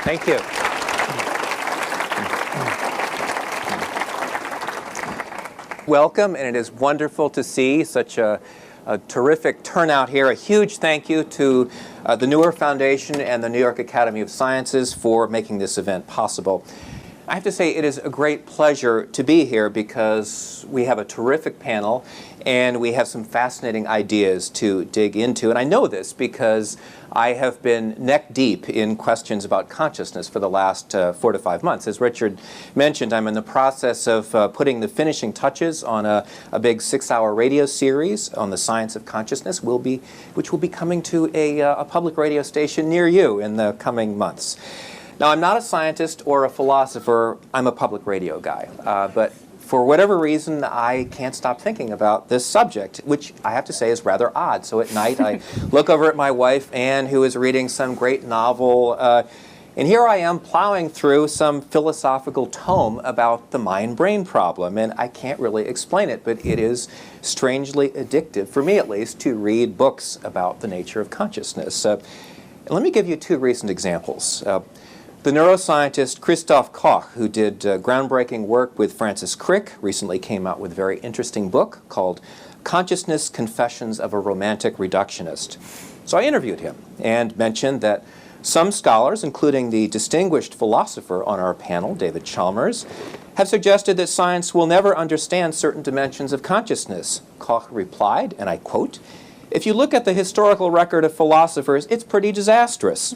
Thank you. Welcome, and it is wonderful to see such a terrific turnout here. A huge thank you to the Newer Foundation and the New York Academy of Sciences for making this event possible. I have to say it is a great pleasure to be here because we have a terrific panel and we have some fascinating ideas to dig into. And I know this because I have been neck deep in questions about consciousness for the last 4 to 5 months. As Richard mentioned, I'm in the process of putting the finishing touches on a big 6-hour radio series on the science of consciousness, which will be coming to a public radio station near you in the coming months. Now, I'm not a scientist or a philosopher. I'm a public radio guy. But for whatever reason, I can't stop thinking about this subject, which I have to say is rather odd. So at night, I look over at my wife, Anne, who is reading some great novel. And here I am plowing through some philosophical tome about the mind-brain problem. And I can't really explain it, but it is strangely addictive, for me at least, to read books about the nature of consciousness. Let me give you 2 recent examples. The neuroscientist Christoph Koch, who did groundbreaking work with Francis Crick, recently came out with a very interesting book called Consciousness: Confessions of a Romantic Reductionist. So I interviewed him and mentioned that some scholars, including the distinguished philosopher on our panel, David Chalmers, have suggested that science will never understand certain dimensions of consciousness. Koch replied, and I quote, "If you look at the historical record of philosophers, it's pretty disastrous.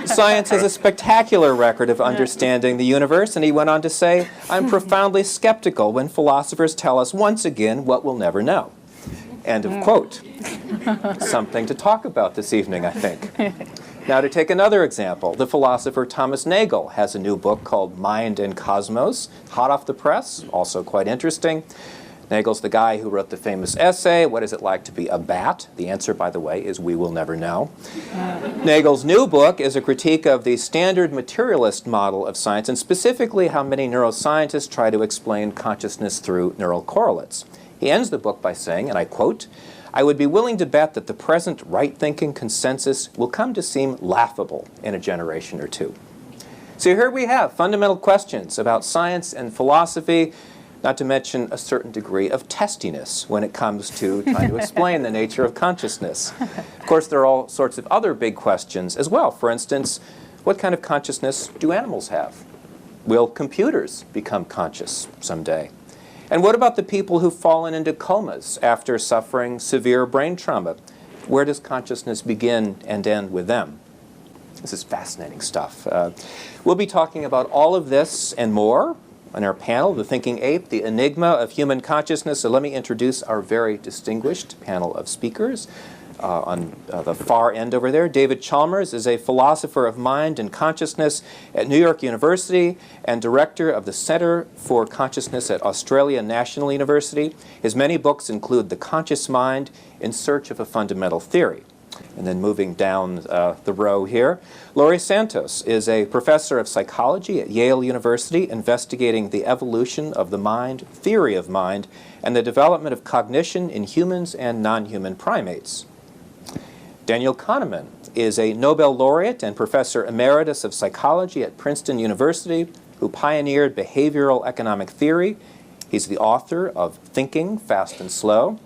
Science has a spectacular record of understanding the universe," and he went on to say, "I'm profoundly skeptical when philosophers tell us once again what we'll never know." End of quote. Something to talk about this evening, I think. Now, to take another example, the philosopher Thomas Nagel has a new book called Mind and Cosmos, hot off the press, also quite interesting. Nagel's the guy who wrote the famous essay, What Is It Like to Be a Bat? The answer, by the way, is we will never know. Nagel's new book is a critique of the standard materialist model of science, and specifically how many neuroscientists try to explain consciousness through neural correlates. He ends the book by saying, and I quote, "I would be willing to bet that the present right-thinking consensus will come to seem laughable in a generation or 2. So here we have fundamental questions about science and philosophy, not to mention a certain degree of testiness when it comes to trying to explain the nature of consciousness. Of course, there are all sorts of other big questions as well. For instance, what kind of consciousness do animals have? Will computers become conscious someday? And what about the people who've fallen into comas after suffering severe brain trauma? Where does consciousness begin and end with them? This is fascinating stuff. We'll be talking about all of this and more on our panel, The Thinking Ape, the Enigma of Human Consciousness. So let me introduce our very distinguished panel of speakers. On the far end over there, David Chalmers is a philosopher of mind and consciousness at New York University and director of the Center for Consciousness at Australia National University. His many books include The Conscious Mind in Search of a Fundamental Theory. And then moving down the row here, Laurie Santos is a professor of psychology at Yale University, investigating the evolution of the mind, theory of mind, and the development of cognition in humans and non-human primates. Daniel Kahneman is a Nobel laureate and professor emeritus of psychology at Princeton University, who pioneered behavioral economic theory. He's the author of Thinking, Fast and Slow.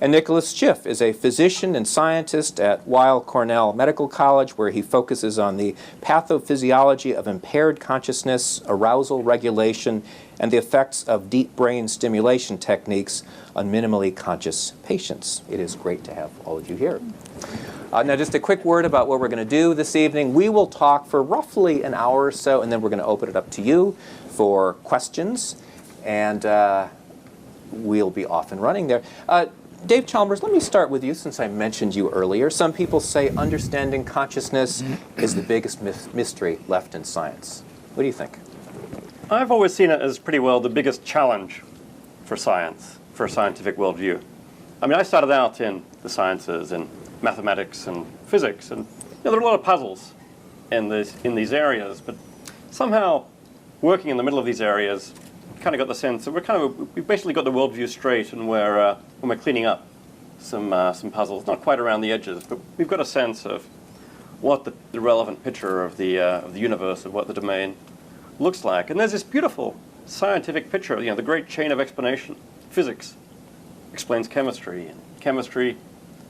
And Nicholas Schiff is a physician and scientist at Weill Cornell Medical College, where he focuses on the pathophysiology of impaired consciousness, arousal regulation, and the effects of deep brain stimulation techniques on minimally conscious patients. It is great to have all of you here. Now, just a quick word about what we're going to do this evening. We will talk for roughly an hour or so, and then we're going to open it up to you for questions, and we'll be off and running there. Dave Chalmers, let me start with you since I mentioned you earlier. Some people say understanding consciousness is the biggest mystery left in science. What do you think? I've always seen it as pretty well the biggest challenge for science, for a scientific worldview. I mean, I started out in the sciences, in mathematics and physics, and there are a lot of puzzles in these areas, but somehow working in the middle of these areas, kind of got the sense that we've basically got the worldview straight, and we're cleaning up some puzzles, not quite around the edges, but we've got a sense of what the relevant picture of the universe, of what the domain looks like. And there's this beautiful scientific picture, the great chain of explanation. Physics explains chemistry, and chemistry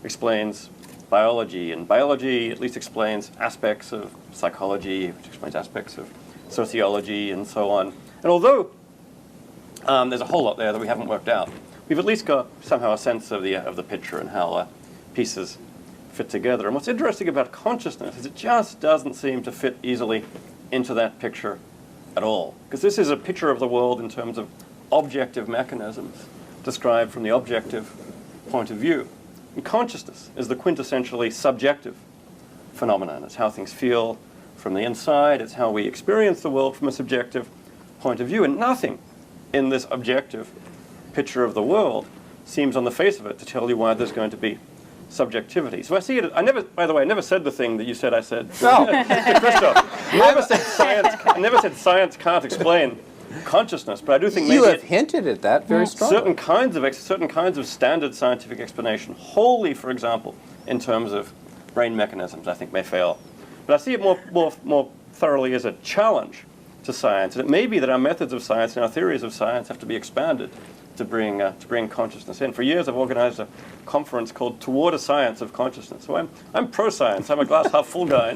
explains biology, and biology at least explains aspects of psychology, which explains aspects of sociology, and so on. And although there's a whole lot there that we haven't worked out, we've at least got somehow a sense of the picture and how pieces fit together. And what's interesting about consciousness is it just doesn't seem to fit easily into that picture at all. Because this is a picture of the world in terms of objective mechanisms described from the objective point of view. And consciousness is the quintessentially subjective phenomenon. It's how things feel from the inside. It's how we experience the world from a subjective point of view. And nothing in this objective picture of the world seems on the face of it to tell you why there's going to be subjectivity. So I see it. By the way, I never said the thing that you said I said. No. Christoph, I never said science can't explain consciousness, but I do think maybe you have hinted at that very strongly. certain kinds of standard scientific explanation, wholly, for example, in terms of brain mechanisms, I think may fail. But I see it more thoroughly as a challenge to science, and it may be that our methods of science and our theories of science have to be expanded to bring consciousness in. For years, I've organized a conference called Toward a Science of Consciousness. So I'm pro-science. I'm a glass half full guy.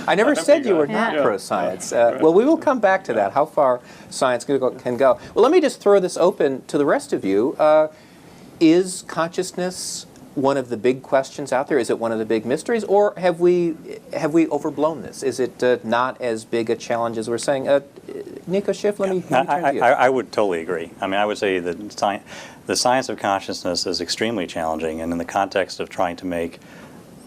I never said you were not pro-science. Well, we will come back to that, how far science can go. Well, let me just throw this open to the rest of you. Is consciousness one of the big questions out there? Is it one of the big mysteries? Or have we overblown this? Is it not as big a challenge as we're saying? Nico Schiff, let me turn to you. I would totally agree. I mean, I would say that the science of consciousness is extremely challenging, and in the context of trying to make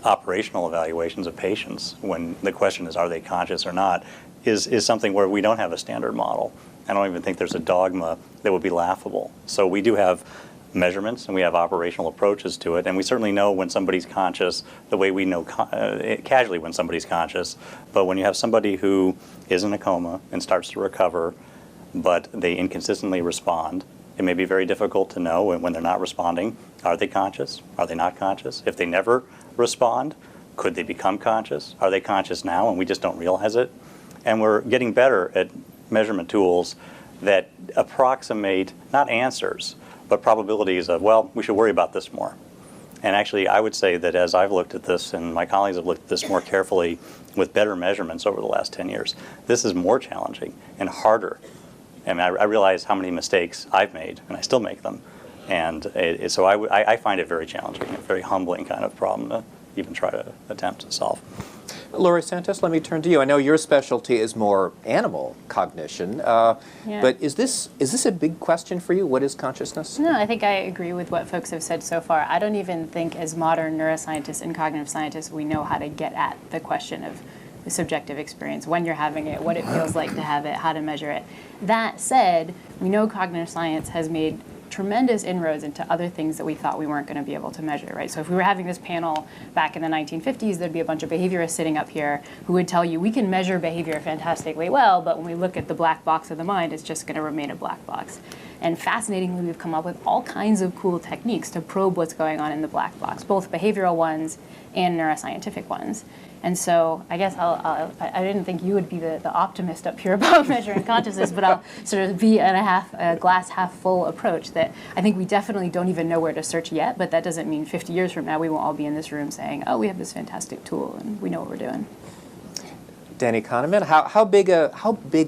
operational evaluations of patients, when the question is, are they conscious or not, is something where we don't have a standard model. I don't even think there's a dogma that would be laughable. So we do have measurements, and we have operational approaches to it, and we certainly know when somebody's conscious the way we know casually when somebody's conscious. But when you have somebody who is in a coma and starts to recover, but they inconsistently respond, it may be very difficult to know when they're not responding, are they conscious? Are they not conscious? If they never respond, could they become conscious? Are they conscious now and we just don't realize it? And we're getting better at measurement tools that approximate not answers, but probabilities of, well, we should worry about this more. And actually, I would say that as I've looked at this, and my colleagues have looked at this more carefully with better measurements over the last 10 years, this is more challenging and harder. And I realize how many mistakes I've made, and I still make them. And so I find it very challenging, a very humbling kind of problem to even try to attempt to solve. Laurie Santos, let me turn to you. I know your specialty is more animal cognition, but is this a big question for you? What is consciousness? No, I think I agree with what folks have said so far. I don't even think as modern neuroscientists and cognitive scientists we know how to get at the question of the subjective experience, when you're having it, what it feels like to have it, how to measure it. That said, we know cognitive science has made tremendous inroads into other things that we thought we weren't going to be able to measure, right? So if we were having this panel back in the 1950s, there'd be a bunch of behaviorists sitting up here who would tell you, we can measure behavior fantastically well, but when we look at the black box of the mind, it's just going to remain a black box. And fascinatingly, we've come up with all kinds of cool techniques to probe what's going on in the black box, both behavioral ones and neuroscientific ones. And so I guess I didn't think you would be the optimist up here about measuring consciousness, but I'll sort of be in a glass half full approach that I think we definitely don't even know where to search yet, but that doesn't mean 50 years from now we won't all be in this room saying, oh, we have this fantastic tool and we know what we're doing. Daniel Kahneman, how big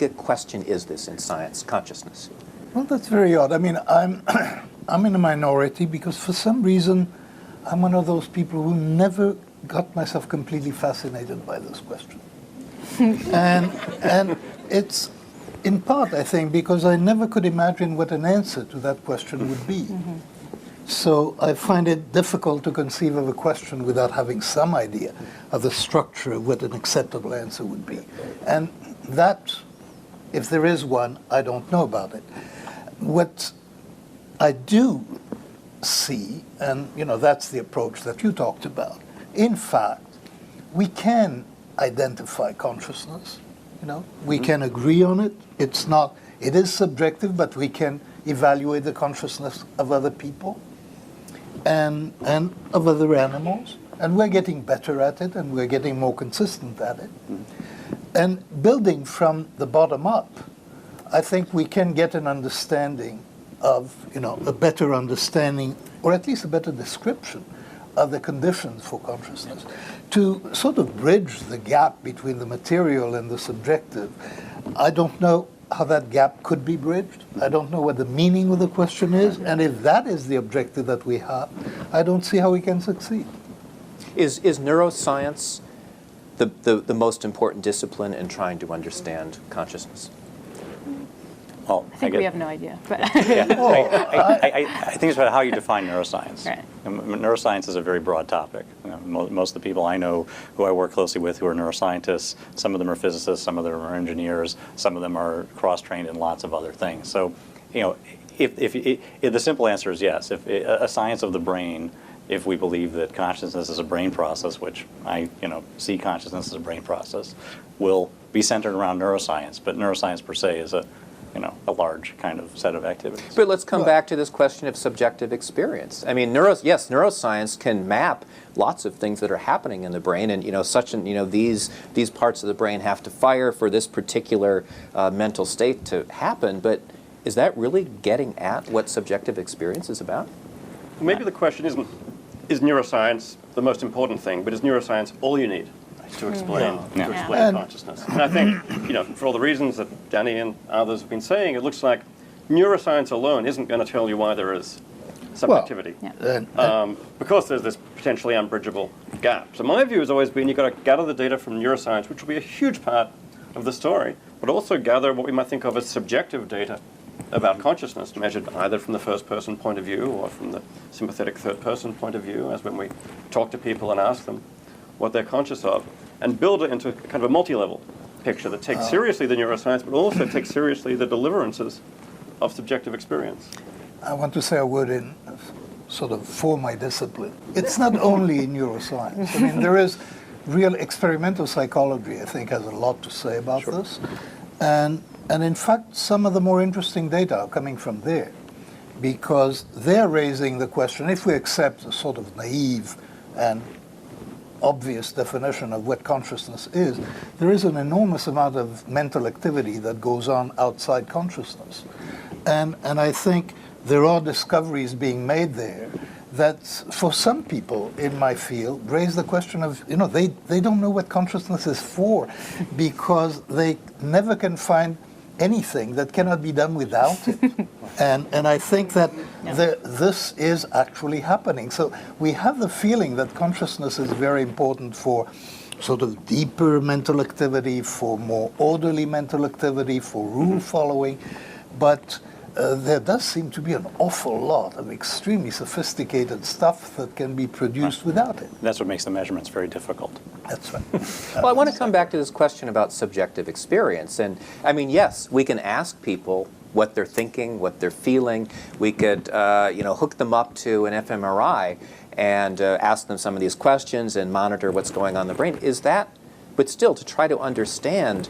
a question is this in science, consciousness? Well, that's very odd. I mean, I'm in a minority because for some reason I'm one of those people who never got myself completely fascinated by this question. and it's in part, I think, because I never could imagine what an answer to that question would be. Mm-hmm. So I find it difficult to conceive of a question without having some idea of the structure of what an acceptable answer would be. And that, if there is one, I don't know about it. What I do see, and that's the approach that you talked about. In fact, we can identify consciousness. We can agree on it. It is subjective, but we can evaluate the consciousness of other people and of other animals. And we're getting better at it, and we're getting more consistent at it. And building from the bottom up, I think we can get an understanding of, a better understanding, or at least a better description of the conditions for consciousness. To sort of bridge the gap between the material and the subjective, I don't know how that gap could be bridged. I don't know what the meaning of the question is, and if that is the objective that we have, I don't see how we can succeed. Is neuroscience the most important discipline in trying to understand consciousness? Well, I think we have no idea. But I think it's about how you define neuroscience. Right. And neuroscience is a very broad topic. Most of the people I know who I work closely with who are neuroscientists, some of them are physicists, some of them are engineers, some of them are cross-trained in lots of other things. So, if the simple answer is yes. If a science of the brain, if we believe that consciousness is a brain process, which I see consciousness as a brain process, will be centered around neuroscience. But neuroscience per se is a large kind of set of activities. But let's come back to this question of subjective experience. I mean, neuroscience can map lots of things that are happening in the brain, and these parts of the brain have to fire for this particular mental state to happen. But is that really getting at what subjective experience is about? Maybe the question isn't, is neuroscience the most important thing, but is neuroscience all you need to explain consciousness? And I think, for all the reasons that Danny and others have been saying, it looks like neuroscience alone isn't going to tell you why there is subjectivity, because there's this potentially unbridgeable gap. So my view has always been you've got to gather the data from neuroscience, which will be a huge part of the story, but also gather what we might think of as subjective data about consciousness, measured either from the first-person point of view or from the sympathetic third-person point of view, as when we talk to people and ask them what they're conscious of, and build it into kind of a multi-level picture that takes seriously the neuroscience, but also takes seriously the deliverances of subjective experience. I want to say a word in sort of for my discipline. It's not only neuroscience. I mean, there is real experimental psychology, I think, has a lot to say about this. And in fact, some of the more interesting data are coming from there, because they're raising the question, if we accept a sort of naive and obvious definition of what consciousness is, there is an enormous amount of mental activity that goes on outside consciousness. And I think there are discoveries being made there that, for some people in my field, raise the question of, they don't know what consciousness is for, because they never can find anything that cannot be done without it. And I think that this is actually happening. So we have the feeling that consciousness is very important for sort of deeper mental activity, for more orderly mental activity, for rule following. But there does seem to be an awful lot of extremely sophisticated stuff that can be produced without it. That's what makes the measurements very difficult. That's right. Well, I want to come back to this question about subjective experience. And I mean, yes, we can ask people what they're thinking, what they're feeling. We could, hook them up to an fMRI and ask them some of these questions and monitor what's going on in the brain. But still, to try to understand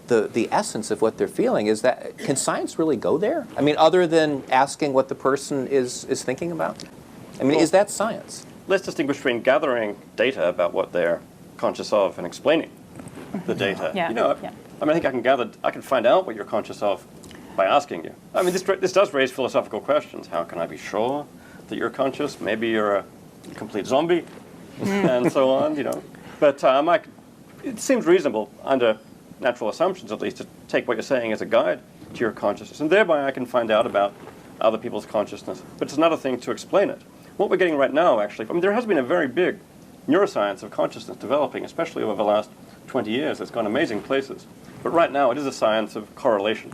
the essence of what they're feeling, can science really go there? I mean, other than asking what the person is thinking about? I mean, is that science? Let's distinguish between gathering data about what they're conscious of and explaining the data. I think I can find out what you're conscious of by asking you. I mean, this does raise philosophical questions. How can I be sure that you're conscious? Maybe you're a complete zombie, and so on, But it seems reasonable, under natural assumptions at least, to take what you're saying as a guide to your consciousness, and thereby I can find out about other people's consciousness. But it's another thing to explain it. What we're getting right now, actually, there has been a very big neuroscience of consciousness developing, especially over the last 20 years. It's gone amazing places. But right now, it is a science of correlation.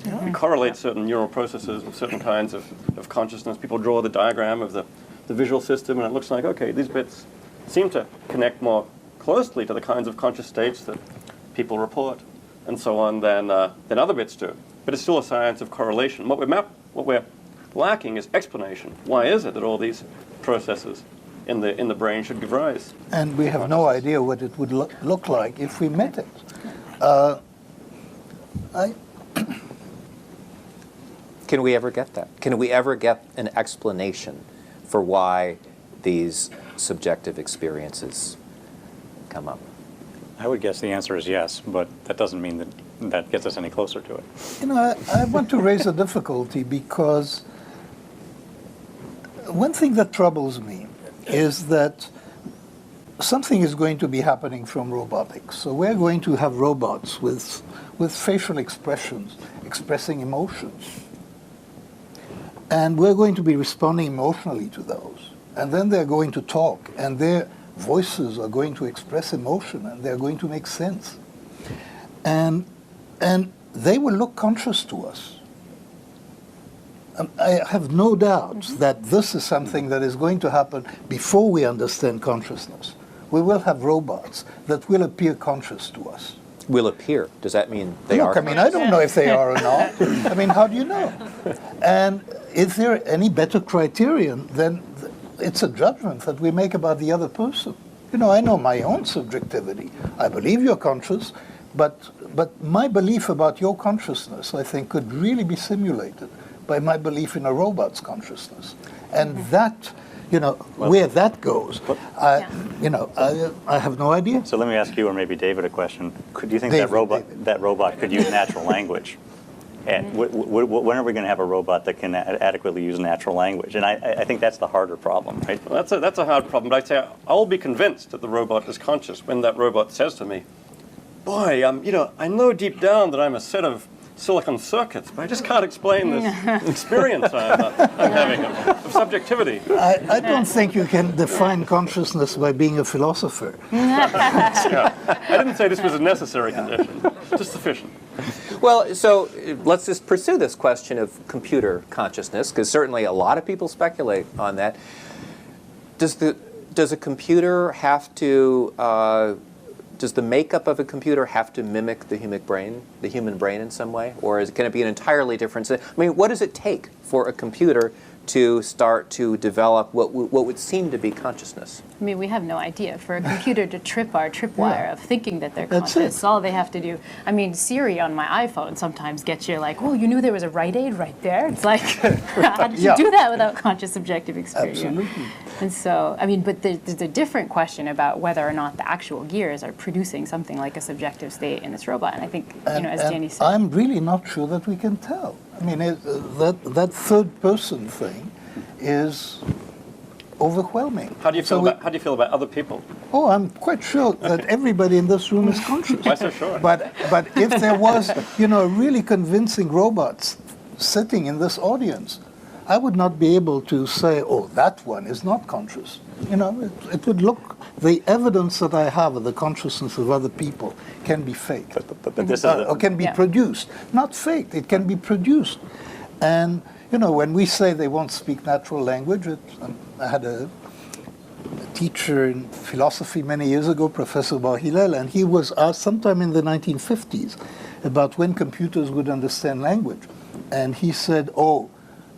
You correlate certain neural processes with certain kinds of consciousness. People draw the diagram of the visual system, and it looks like, okay, these bits seem to connect more closely to the kinds of conscious states that people report, and so on, than other bits do. But it's still a science of correlation. What we're lacking is explanation. Why is it that all these processes in the brain should give rise? And we have no idea what it would look like if we met it. Can we ever get that? Can we ever get an explanation for why these subjective experiences come up? I would guess the answer is yes, but that doesn't mean that that gets us any closer to it. You know, I want to raise a difficulty because one thing that troubles me is that something is going to be happening from robotics. So we're going to have robots with facial expressions, expressing emotions. And we're going to be responding emotionally to those. And then they're going to talk, and their voices are going to express emotion, and they're going to make sense. And they will look conscious to us. I have no doubt that this is something that is going to happen before we understand consciousness. We will have robots that will appear conscious to us. Will appear. Does that mean they Look, are? I mean, I don't know if they are or not. I mean, how do you know? And is there any better criterion than it's a judgment that we make about the other person? You know, I know my own subjectivity. I believe you're conscious, but my belief about your consciousness, I think, could really be simulated by my belief in a robot's consciousness. And that, you know, where that goes, I have no idea. So let me ask you, or maybe David, a question. Do you think David, that robot could use natural language? And when are we going to have a robot that can adequately use natural language? And I think that's the harder problem, right? Well, that's a hard problem. But I'd say I'll be convinced that the robot is conscious when that robot says to me, "Boy, I know deep down that I'm a set of silicon circuits, but I just can't explain this experience I'm having of subjectivity." I don't think you can define consciousness by being a philosopher. Yeah. I didn't say this was a necessary condition, just sufficient. Well, so let's just pursue this question of computer consciousness, because certainly a lot of people speculate on that. Does a computer have to? Does the makeup of a computer have to mimic the human brain in some way, or can it be an entirely different? I mean, what does it take for a computer to start to develop what would seem to be consciousness? I mean, we have no idea. For a computer to trip our tripwire of thinking that they're That's conscious, it. all they have to do. I mean, Siri on my iPhone sometimes gets you like, "Oh, you knew there was a Rite Aid right there." It's like, how did you Yeah. do that without conscious subjective experience? Absolutely. And so, I mean, but there's a different question about whether or not the actual gears are producing something like a subjective state in this robot. And I think, as Danny said, I'm really not sure that we can tell. I mean, that third person thing is overwhelming. How do you feel about other people? Oh, I'm quite sure that everybody in this room is conscious. Why so sure? But if there was, really convincing robots sitting in this audience, I would not be able to say, "Oh, that one is not conscious." It would look. The evidence that I have of the consciousness of other people can be faked, But this is or can be produced. Not faked. It can be produced, and when we say they won't speak natural language, I had a teacher in philosophy many years ago, Professor Bar-Hillel, and he was asked sometime in the 1950s about when computers would understand language. And he said, "Oh,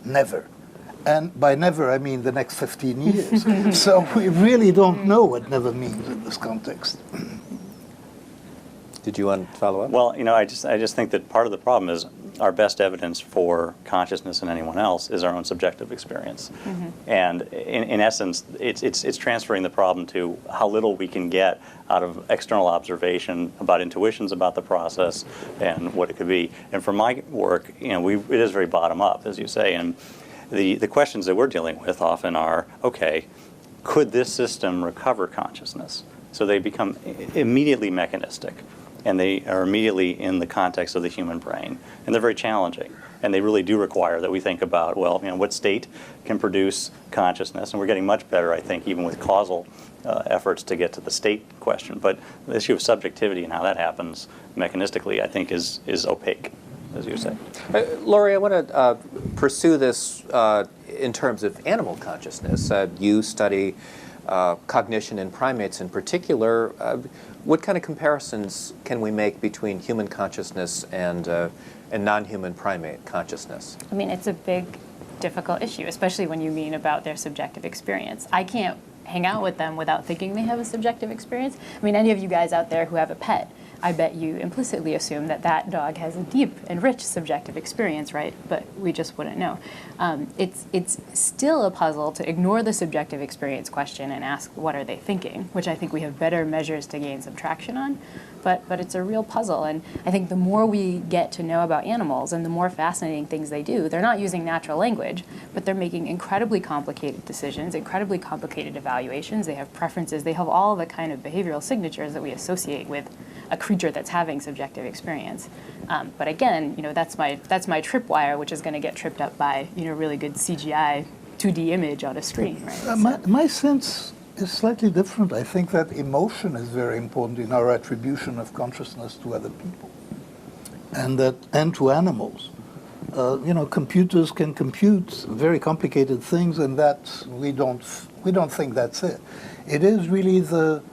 never." And by never, I mean the next 15 years. So we really don't know what never means in this context. Did you want to follow up? Well, I just think that part of the problem is our best evidence for consciousness in anyone else is our own subjective experience. And in essence, it's transferring the problem to how little we can get out of external observation about intuitions about the process and what it could be. And for my work, it is very bottom up, as you say. And the questions that we're dealing with often are, okay, could this system recover consciousness? So they become immediately mechanistic, and they are immediately in the context of the human brain. And they're very challenging. And they really do require that we think about, what state can produce consciousness? And we're getting much better, I think, even with causal efforts to get to the state question. But the issue of subjectivity and how that happens mechanistically, I think, is opaque, as you say. Laurie, I want to pursue this in terms of animal consciousness. You study cognition in primates in particular. What kind of comparisons can we make between human consciousness and non-human primate consciousness? I mean, it's a big, difficult issue, especially when you mean about their subjective experience. I can't hang out with them without thinking they have a subjective experience. I mean, any of you guys out there who have a pet, I bet you implicitly assume that that dog has a deep and rich subjective experience, right? But we just wouldn't know. It's still a puzzle to ignore the subjective experience question and ask, what are they thinking? Which I think we have better measures to gain some traction on. But it's a real puzzle. And I think the more we get to know about animals and the more fascinating things they do, they're not using natural language, but they're making incredibly complicated decisions, incredibly complicated evaluations. They have preferences. They have all the kind of behavioral signatures that we associate with a creature that's having subjective experience. But again, that's my tripwire, which is going to get tripped up by really good CGI 2D image on a screen, right? My sense is slightly different. I think that emotion is very important in our attribution of consciousness to other people, and to animals. Computers can compute very complicated things, and that we don't think that's it. It is really the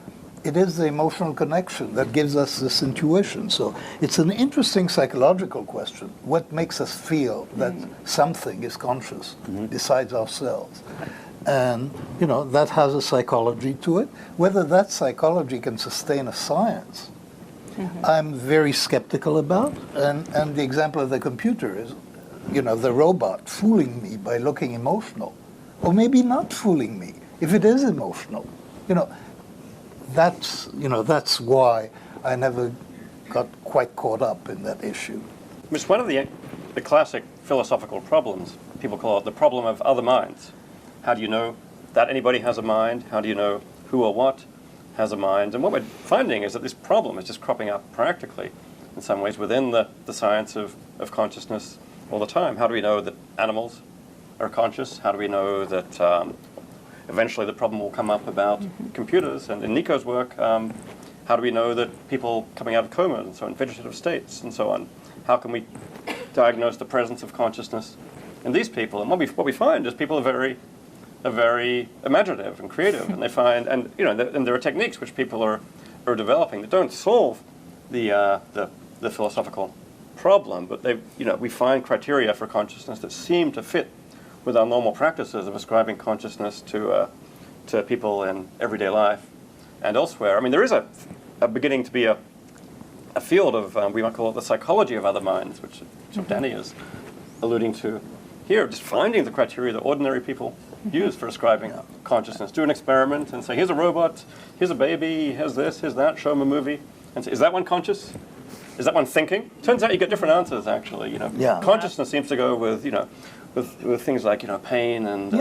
emotional connection that gives us this intuition. So it's an interesting psychological question. What makes us feel that something is conscious besides ourselves? And, that has a psychology to it. Whether that psychology can sustain a science, I'm very skeptical about. And the example of the computer is, the robot fooling me by looking emotional, or maybe not fooling me if it is emotional. That's why I never got quite caught up in that issue. It's one of the classic philosophical problems. People call it the problem of other minds. How do you know that anybody has a mind? How do you know who or what has a mind? And what we're finding is that this problem is just cropping up practically, in some ways, within the science of consciousness all the time. How do we know that animals are conscious? How do we know that eventually the problem will come up about computers? And in Nico's work, how do we know that people coming out of coma and so on, vegetative states and so on, how can we diagnose the presence of consciousness in these people? And what we find is people are very imaginative and creative, and they find, and there are techniques which people are developing that don't solve the philosophical problem, but we find criteria for consciousness that seem to fit with our normal practices of ascribing consciousness to people in everyday life and elsewhere. I mean, there is a beginning to be a field of, we might call it the psychology of other minds, which Danny is alluding to here, just finding the criteria that ordinary people use for ascribing consciousness. Do an experiment and say, here's a robot, here's a baby, here's this, here's that, show them a movie, and say, is that one conscious? Is that one thinking? Turns out you get different answers, actually. Consciousness seems to go with, with things like, pain and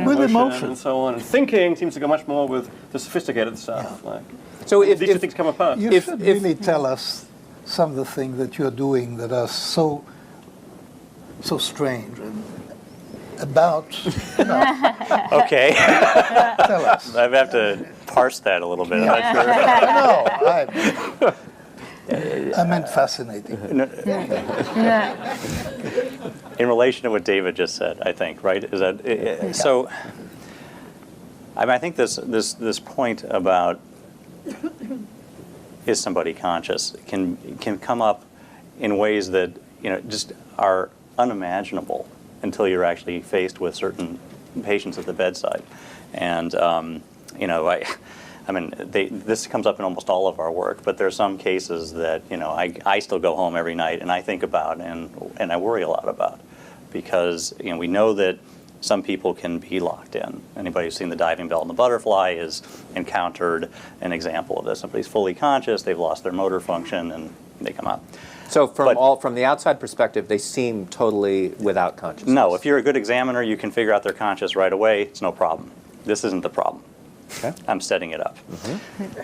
with emotion and so on. And thinking seems to go much more with the sophisticated stuff. Yeah. So if these two things come apart. You should really tell us some of the things that you're doing that are so strange and about. Okay. Tell us. I have to parse that a little bit. I'm not sure. No, I meant fascinating. In relation to what David just said, I think, right? Is that so? I think this point about is somebody conscious can come up in ways that just are unimaginable until you're actually faced with certain patients at the bedside, and this comes up in almost all of our work, but there are some cases that I still go home every night and I think about and I worry a lot about, because we know that some people can be locked in. Anybody who's seen The Diving Bell and the Butterfly has encountered an example of this. Somebody's fully conscious, they've lost their motor function, and they come out. So from the outside perspective, they seem totally without consciousness. No, if you're a good examiner, you can figure out they're conscious right away. It's no problem. This isn't the problem. Okay. I'm setting it up.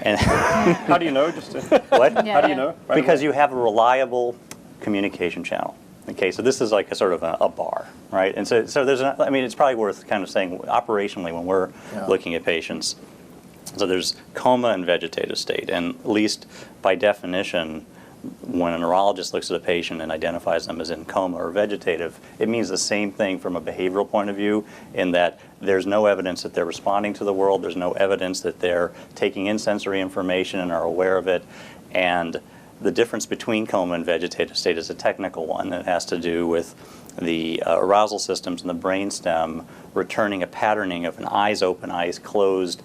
And how do you know? What? How do you know? Right because away? You have a reliable communication channel. Okay, so this is like a sort of a bar, right? And so there's it's probably worth kind of saying operationally when we're looking at patients. So there's coma and vegetative state, and at least by definition, when a neurologist looks at a patient and identifies them as in coma or vegetative, it means the same thing from a behavioral point of view, in that there's no evidence that they're responding to the world, there's no evidence that they're taking in sensory information and are aware of it, and the difference between coma and vegetative state is a technical one that has to do with the arousal systems in the brainstem returning a patterning of an eyes open, eyes closed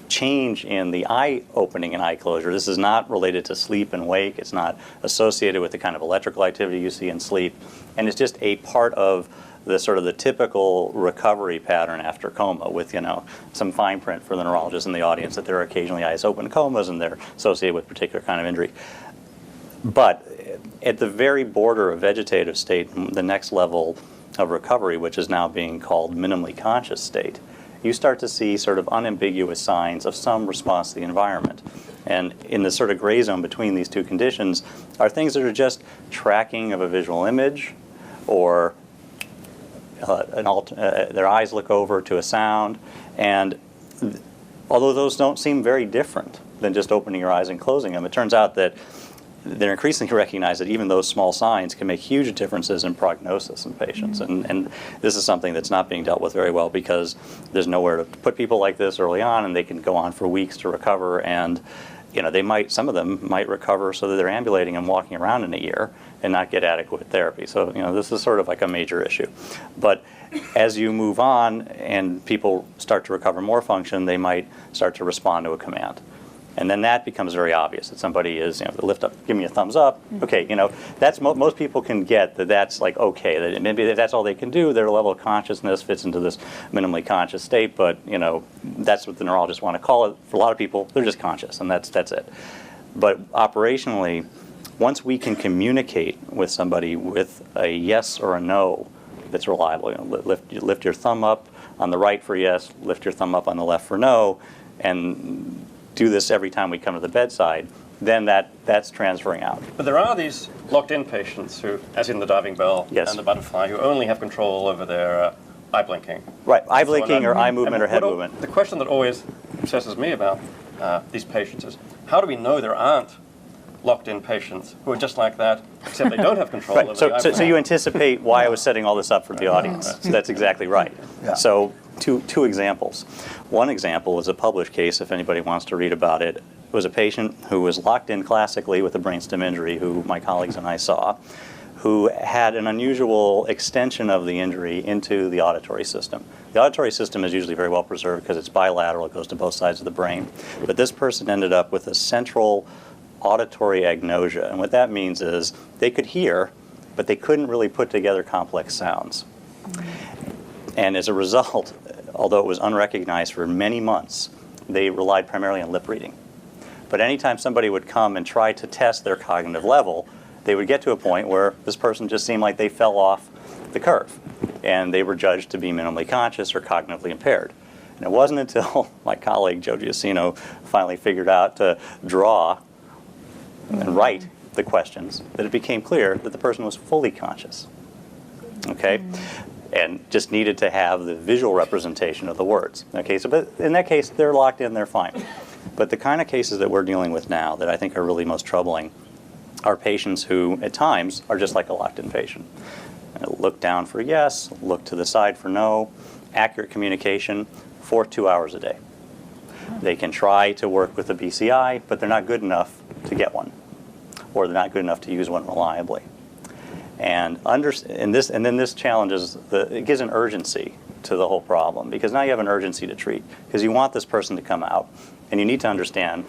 change in the eye opening and eye closure. This is not related to sleep and wake. It's not associated with the kind of electrical activity you see in sleep. And it's just a part of the sort of the typical recovery pattern after coma, with, you know, some fine print for the neurologist in the audience that there are occasionally eyes open comas and they're associated with particular kind of injury. But at the very border of vegetative state, the next level of recovery, which is now being called minimally conscious state, you start to see sort of unambiguous signs of some response to the environment. And in the sort of gray zone between these two conditions are things that are just tracking of a visual image, or their eyes look over to a sound. And although those don't seem very different than just opening your eyes and closing them, it turns out that they're increasingly recognize that even those small signs can make huge differences in prognosis in patients. And this is something that's not being dealt with very well, because there's nowhere to put people like this early on, and they can go on for weeks to recover. And you know, they might, some of them might recover so that they're ambulating and walking around in a year and not get adequate therapy. So, you know, this is sort of like a major issue. But as you move on and people start to recover more function, they might start to respond to a command. And then that becomes very obvious that somebody is, you know, lift up, give me a thumbs up. Okay, you know, that's most people can get that. That's like okay. That maybe that's all they can do. Their level of consciousness fits into this minimally conscious state. But you know, that's what the neurologists want to call it. For a lot of people, they're just conscious, and that's it. But operationally, once we can communicate with somebody with a yes or a no that's reliable, you know, lift your thumb up on the right for yes, lift your thumb up on the left for no, and do this every time we come to the bedside, then that's transferring out. But there are these locked-in patients who, as in the diving bell and the butterfly, who only have control over their eye blinking. Right, eye blinking or eye movement or head movement. The question that always obsesses me about these patients is, how do we know there aren't locked-in patients who are just like that, except they don't have control over the eye blinking? So you anticipate why I was setting all this up for the audience. So that's exactly right. Yeah. So two examples. One example is a published case, if anybody wants to read about it. It was a patient who was locked in classically with a brainstem injury, who my colleagues and I saw, who had an unusual extension of the injury into the auditory system. The auditory system is usually very well preserved because it's bilateral, it goes to both sides of the brain. But this person ended up with a central auditory agnosia. And what that means is they could hear, but they couldn't really put together complex sounds. And as a result, although it was unrecognized for many months, they relied primarily on lip reading. But anytime somebody would come and try to test their cognitive level, they would get to a point where this person just seemed like they fell off the curve, and they were judged to be minimally conscious or cognitively impaired. And it wasn't until my colleague Joe Giacino finally figured out to draw and write the questions that it became clear that the person was fully conscious. Okay? And just needed to have the visual representation of the words. Okay, so but in that case, they're locked in, they're fine. But the kind of cases that we're dealing with now that I think are really most troubling are patients who, at times, are just like a locked-in patient. Look down for yes, look to the side for no, accurate communication for 2 hours a day. They can try to work with a BCI, but they're not good enough to get one, or they're not good enough to use one reliably. And then this challenges, it gives an urgency to the whole problem, because now you have an urgency to treat, because you want this person to come out, and you need to understand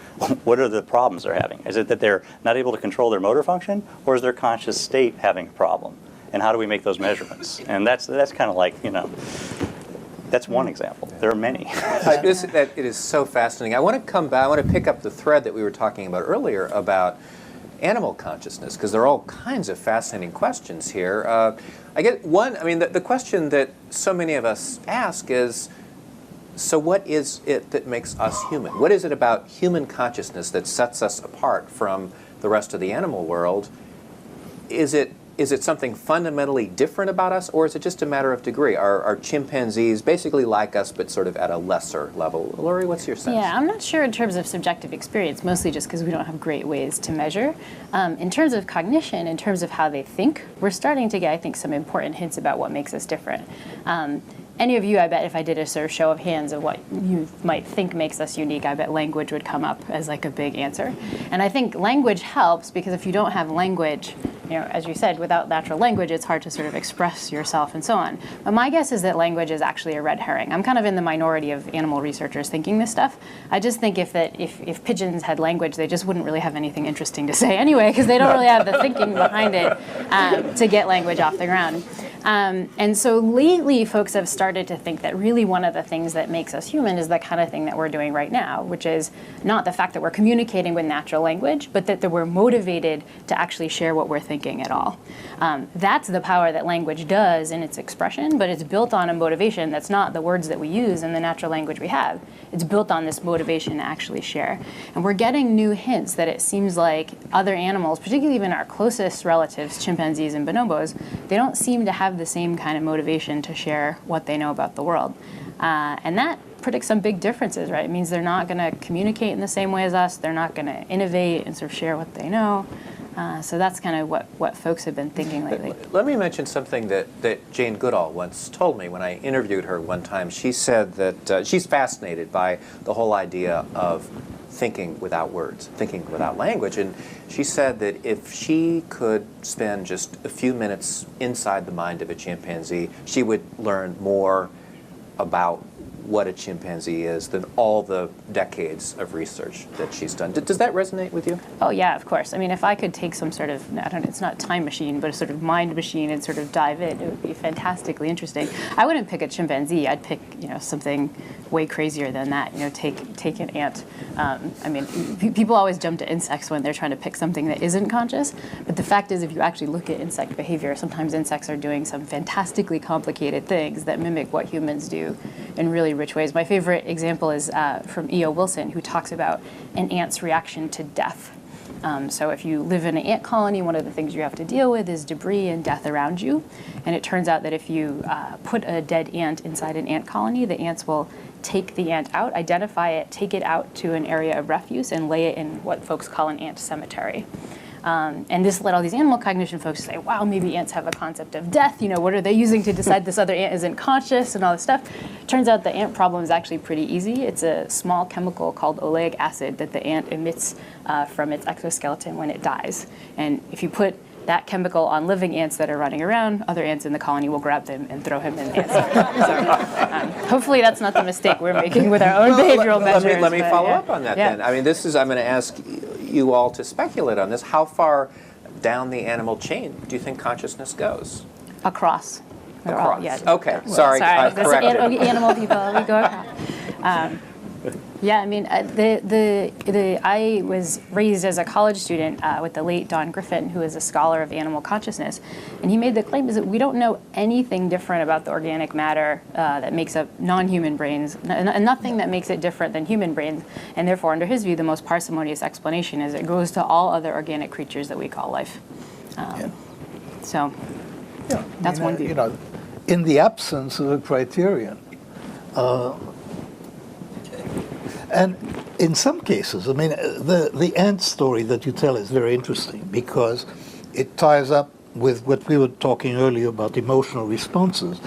what are the problems they're having. Is it that they're not able to control their motor function, or is their conscious state having a problem? And how do we make those measurements? And that's kind of like, you know, that's one example. There are many. It is so fascinating. I want to come back, I want to pick up the thread that we were talking about earlier about animal consciousness, because there are all kinds of fascinating questions here. I get one, I mean, the question that so many of us ask is, so what is it that makes us human? What is it about human consciousness that sets us apart from the rest of the animal world? Is it something fundamentally different about us, or is it just a matter of degree? Are chimpanzees basically like us, but sort of at a lesser level? Laurie, what's your sense? Yeah, I'm not sure in terms of subjective experience, mostly just because we don't have great ways to measure. In terms of cognition, in terms of how they think, we're starting to get, I think, some important hints about what makes us different. any of you, I bet if I did a sort of show of hands of what you might think makes us unique, I bet language would come up as like a big answer. And I think language helps because if you don't have language, as you said, without natural language, it's hard to sort of express yourself and so on. But my guess is that language is actually a red herring. I'm kind of in the minority of animal researchers thinking this stuff. I just think if pigeons had language, they just wouldn't really have anything interesting to say anyway, because they don't really have the thinking behind it to get language off the ground. And so lately, folks have started to think that really one of the things that makes us human is the kind of thing that we're doing right now, which is not the fact that we're communicating with natural language, but that we're motivated to actually share what we're thinking at all. That's the power that language does in its expression, but it's built on a motivation that's not the words that we use in the natural language we have. It's built on this motivation to actually share. And we're getting new hints that it seems like other animals, particularly even our closest relatives, chimpanzees and bonobos, they don't seem to have the same kind of motivation to share what they know about the world. And that predicts some big differences, right? It means they're not going to communicate in the same way as us. They're not going to innovate and sort of share what they know. So that's kind of what folks have been thinking lately. Let me mention something that Jane Goodall once told me when I interviewed her one time. She said that she's fascinated by the whole idea of thinking without words, thinking without language. And she said that if she could spend just a few minutes inside the mind of a chimpanzee, she would learn more about what a chimpanzee is than all the decades of research that she's done. Does that resonate with you? Oh yeah, of course. I mean, if I could take some sort of, it's not time machine, but a sort of mind machine and sort of dive in, it would be fantastically interesting. I wouldn't pick a chimpanzee. I'd pick, something way crazier than that. Take an ant. I mean, people always jump to insects when they're trying to pick something that isn't conscious. But the fact is, if you actually look at insect behavior, sometimes insects are doing some fantastically complicated things that mimic what humans do in really rich ways. My favorite example is from E.O. Wilson, who talks about an ant's reaction to death. So if you live in an ant colony, one of the things you have to deal with is debris and death around you. And it turns out that if you put a dead ant inside an ant colony, the ants will take the ant out, identify it, take it out to an area of refuse, and lay it in what folks call an ant cemetery. And this led all these animal cognition folks to say, wow, maybe ants have a concept of death. What are they using to decide this other ant isn't conscious and all this stuff? Turns out the ant problem is actually pretty easy. It's a small chemical called oleic acid that the ant emits from its exoskeleton when it dies. And if you put that chemical on living ants that are running around, other ants in the colony will grab them and throw him in the ant cemetery. So, hopefully that's not the mistake we're making with our own behavioral measures. Let me follow up on that then. I mean, I'm going to ask you all to speculate on this. How far down the animal chain do you think consciousness goes? Across. Across. Yeah. Okay. Sorry. I corrected. Animal people, we go across. Yeah, I mean, I was raised as a college student with the late Don Griffin, who is a scholar of animal consciousness, and he made the claim is that we don't know anything different about the organic matter that makes up non-human brains, nothing that makes it different than human brains, and therefore, under his view, the most parsimonious explanation is it goes to all other organic creatures that we call life. So, that's one view. In the absence of a criterion. And in some cases, I mean, the ant story that you tell is very interesting because it ties up with what we were talking earlier about emotional responses.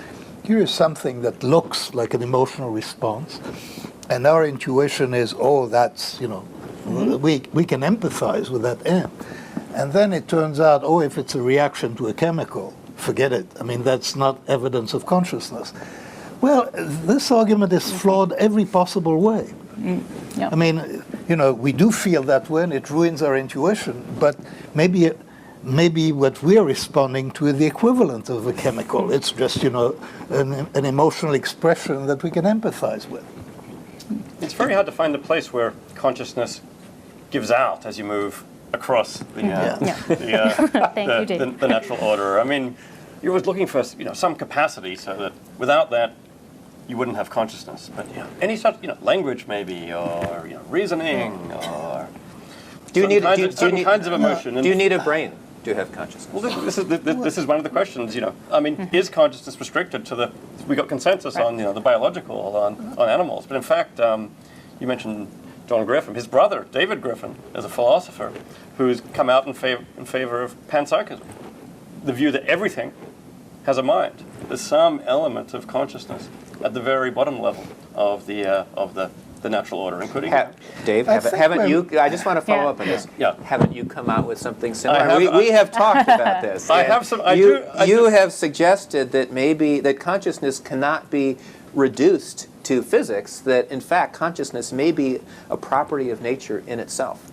Here is something that looks like an emotional response, and our intuition is, oh, that's, we can empathize with that ant. And then it turns out, oh, if it's a reaction to a chemical, forget it. I mean, that's not evidence of consciousness. Well, this argument is flawed every possible way. Yep. I mean, we do feel that way, and it ruins our intuition. But maybe what we're responding to is the equivalent of a chemical. It's just, an emotional expression that we can empathize with. It's very hard to find a place where consciousness gives out as you move across the natural order. I mean, you're always looking for some capacity so that without that, you wouldn't have consciousness. But any such language maybe, or reasoning, or certain kinds of emotion. Do you need a brain to have consciousness? Well, this is one of the questions. I mean, is consciousness restricted to we got consensus on the biological on animals, but in fact, you mentioned Don Griffin, his brother David Griffin, is a philosopher who's come out in favor of panpsychism, the view that everything has a mind. There's some element of consciousness at the very bottom level of the natural order, including. Dave, I haven't think you? I just want to follow Yeah. up on this. Yeah. Haven't you come out with something similar? have- we have talked about this. I and have some. You have suggested that maybe that consciousness cannot be reduced to physics. That in fact consciousness may be a property of nature in itself.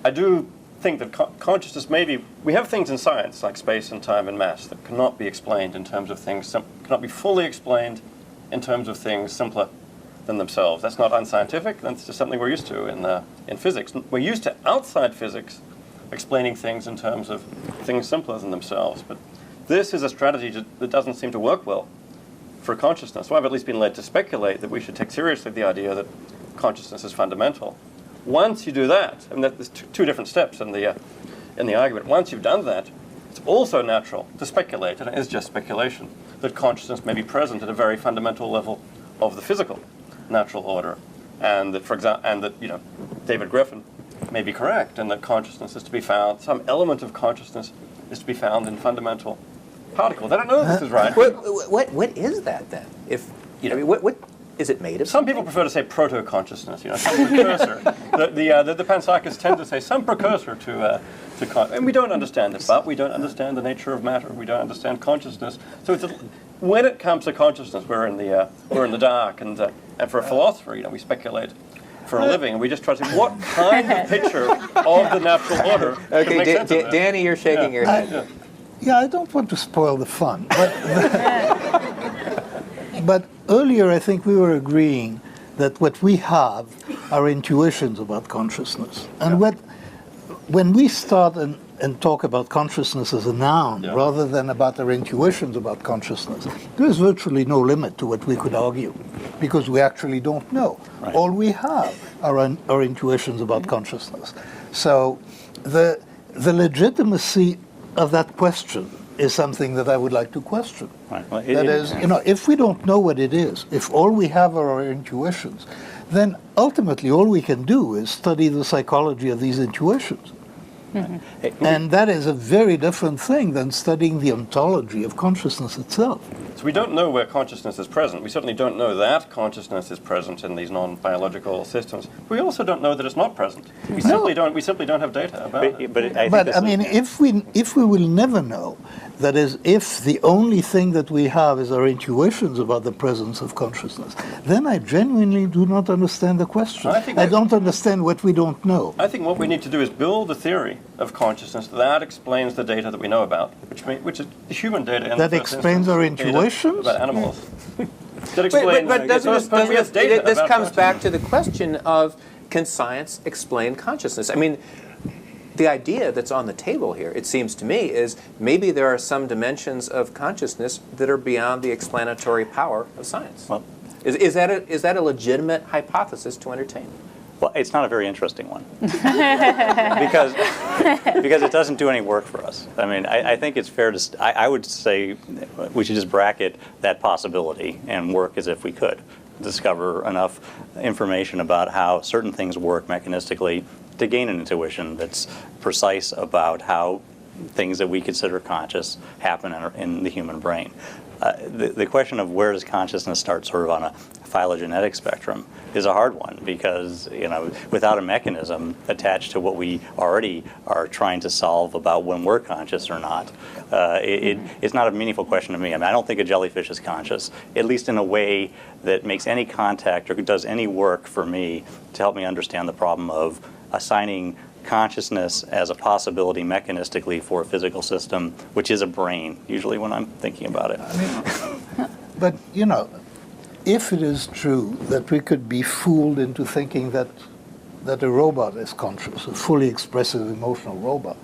I do think that consciousness maybe, we have things in science like space and time and mass that cannot be explained in terms of things, cannot be fully explained in terms of things simpler than themselves. That's not unscientific, that's just something we're used to in physics. We're used to outside physics explaining things in terms of things simpler than themselves, but this is a strategy that doesn't seem to work well for consciousness. So I've at least been led to speculate that we should take seriously the idea that consciousness is fundamental. Once you do that, I mean, there's two different steps in the argument. Once you've done that, it's also natural to speculate, and it is just speculation, that consciousness may be present at a very fundamental level of the physical natural order, and that, for example, David Griffin may be correct, and that consciousness is to be found, some element of consciousness is to be found in fundamental particles. I don't know if this is right. What is that then? If I mean, what is it made of? Some people prefer to say proto-consciousness, some precursor. The panpsychists tend to say some precursor to and we don't understand it, but we don't understand the nature of matter. We don't understand consciousness. So when it comes to consciousness, we're in the dark, and for a philosopher, we speculate for a living, and we just try to say what kind of picture of the natural order can make sense of this. Danny, you're shaking your head. Yeah, I don't want to spoil the fun, but earlier I think we were agreeing that what we have are intuitions about consciousness. And when we start and talk about consciousness as a noun rather than about our intuitions about consciousness, there's virtually no limit to what we could argue because we actually don't know. Right. All we have are our intuitions about consciousness. So the legitimacy of that question is something that I would like to question. Right. Well, That is, if we don't know what it is, if all we have are our intuitions, then ultimately all we can do is study the psychology of these intuitions. And that is a very different thing than studying the ontology of consciousness itself. So we don't know where consciousness is present. We certainly don't know that consciousness is present in these non-biological systems. We also don't know that it's not present. We simply don't have data about it. But I mean, if we will never know, that is, if the only thing that we have is our intuitions about the presence of consciousness, then I genuinely do not understand the question. I don't understand what we don't know. I think what we need to do is build a theory of consciousness that explains the data that we know about, which is the human data. In That the first explains our instance, data intuitions? about animals. That explains. But data this about comes back consciousness. to the question of, can science explain consciousness? I mean, the idea that's on the table here, it seems to me, is maybe there are some dimensions of consciousness that are beyond the explanatory power of science. Well, Is that a legitimate hypothesis to entertain? Well, it's not a very interesting one because it doesn't do any work for us. I mean, I think it's fair to. I would say we should just bracket that possibility and work as if we could discover enough information about how certain things work mechanistically to gain an intuition that's precise about how things that we consider conscious happen in the human brain. The question of where does consciousness start sort of on a phylogenetic spectrum is a hard one because, without a mechanism attached to what we already are trying to solve about when we're conscious or not, it's not a meaningful question to me. I mean, I don't think a jellyfish is conscious, at least in a way that makes any contact or does any work for me to help me understand the problem of assigning consciousness as a possibility mechanistically for a physical system, which is a brain, usually when I'm thinking about it. But, if it is true that we could be fooled into thinking that a robot is conscious, a fully expressive emotional robot,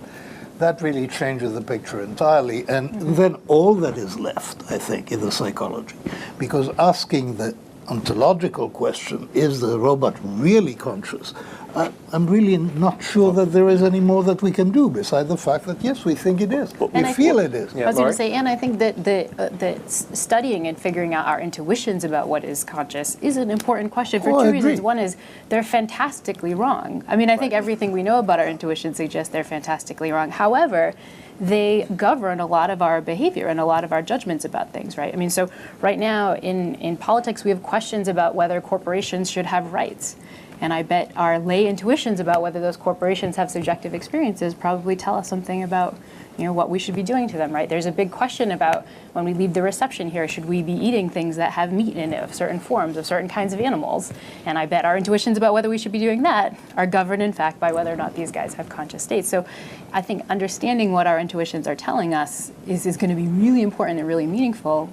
that really changes the picture entirely. And then all that is left, I think, in the psychology. Because asking the ontological question, is the robot really conscious, I'm really not sure that there is any more that we can do besides the fact that, yes, we think it is. And We I feel think- it is. Yeah. I was going Laurie? to say, and I think that studying and figuring out our intuitions about what is conscious is an important question for Oh, I two agree. reasons. One is they're fantastically wrong. I mean, I think everything we know about our intuitions suggests they're fantastically wrong. However, they govern a lot of our behavior and a lot of our judgments about things, right? I mean, so right now in politics, we have questions about whether corporations should have rights. And I bet our lay intuitions about whether those corporations have subjective experiences probably tell us something about, what we should be doing to them, right? There's a big question about when we leave the reception here, should we be eating things that have meat in it of certain forms, of certain kinds of animals? And I bet our intuitions about whether we should be doing that are governed, in fact, by whether or not these guys have conscious states. So I think understanding what our intuitions are telling us is going to be really important and really meaningful.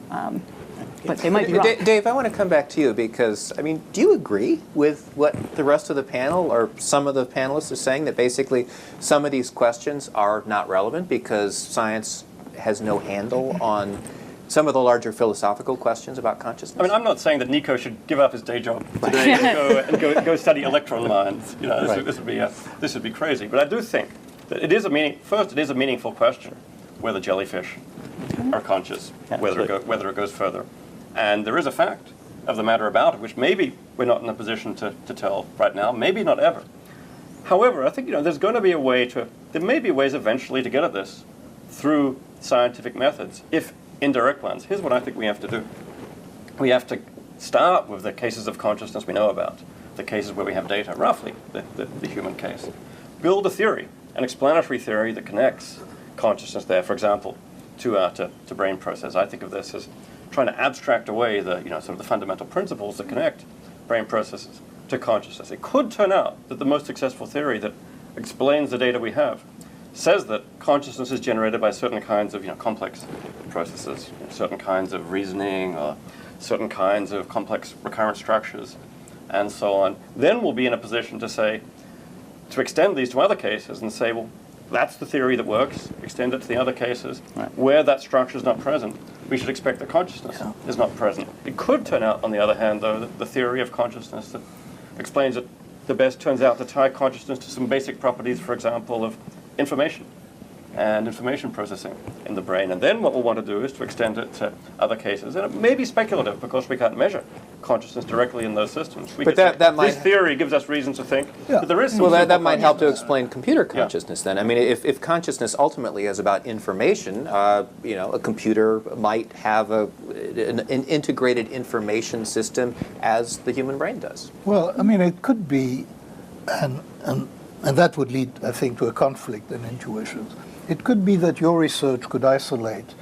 But they might be wrong. Dave, I want to come back to you because, I mean, do you agree with what the rest of the panel or some of the panelists are saying, that basically some of these questions are not relevant because science has no handle on some of the larger philosophical questions about consciousness? I mean, I'm not saying that Nico should give up his day job today and go study electron lines. This would be crazy. But I do think that it is a meaningful question whether jellyfish are conscious, whether it goes further. And there is a fact of the matter about it, which maybe we're not in a position to tell right now, maybe not ever. However, I think there's going to be there may be ways eventually to get at this through scientific methods, if indirect ones. Here's what I think we have to do. We have to start with the cases of consciousness we know about, the cases where we have data, roughly the human case. Build a theory, an explanatory theory that connects consciousness there, for example, to brain process. I think of this as trying to abstract away the sort of the fundamental principles that connect brain processes to consciousness. It could turn out that the most successful theory that explains the data we have says that consciousness is generated by certain kinds of complex processes, certain kinds of reasoning, or certain kinds of complex recurrent structures, and so on. Then we'll be in a position to extend these to other cases and say, well, that's the theory that works. Extend it to the other cases. Right. Where that structure is not present, we should expect that consciousness is not present. It could turn out, on the other hand, though, that the theory of consciousness that explains it the best turns out to tie consciousness to some basic properties, for example, of information and information processing in the brain. And then what we'll want to do is to extend it to other cases. And it may be speculative because we can't measure consciousness directly in those systems. But that might... This theory gives us reason to think that there is some... Well, that might help to explain computer consciousness then. I mean, if consciousness ultimately is about information, a computer might have an integrated information system as the human brain does. Well, I mean, it could be, and that would lead, I think, to a conflict in intuitions. It could be that your research could isolate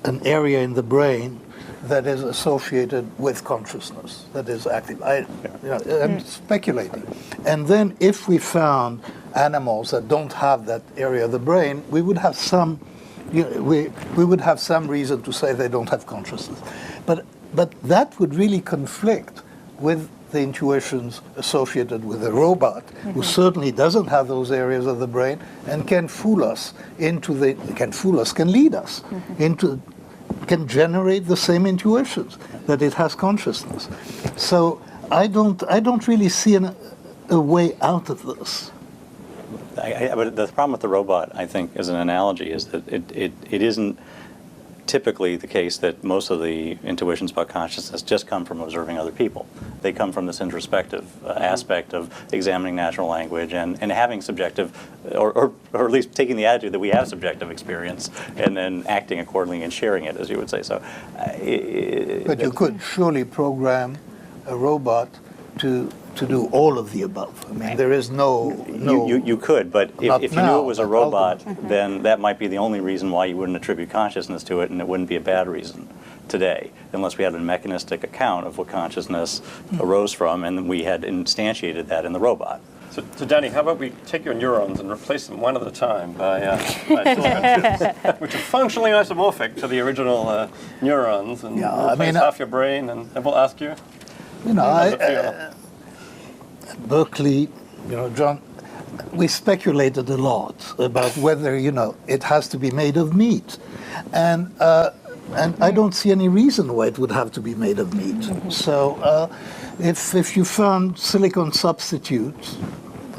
an area in the brain that is associated with consciousness, that is active. I'm speculating. And then if we found animals that don't have that area of the brain, we would have some, we would have some reason to say they don't have consciousness. But that would really conflict with the intuitions associated with a robot who certainly doesn't have those areas of the brain and can fool us can lead us into, can generate the same intuitions that it has consciousness. So I don't really see a way out of this. But the problem with the robot, I think, as an analogy, is that it isn't typically the case that most of the intuitions about consciousness just come from observing other people. They come from this introspective aspect of examining natural language and having subjective, or at least taking the attitude that we have subjective experience and then acting accordingly and sharing it, as you would say. So, but you could surely program a robot to do all of the above. I mean, there is no. You could, but if you knew it was a robot, ultimately. then that might be the only reason why you wouldn't attribute consciousness to it, and it wouldn't be a bad reason today, unless we had a mechanistic account of what consciousness arose from, and we had instantiated that in the robot. So Danny, how about we take your neurons and replace them one at a time by silicon, which are functionally isomorphic to the original neurons, and replace half your brain, and we'll ask you. Berkeley, John, we speculated a lot about whether, it has to be made of meat. And I don't see any reason why it would have to be made of meat. So if you found silicon substitutes,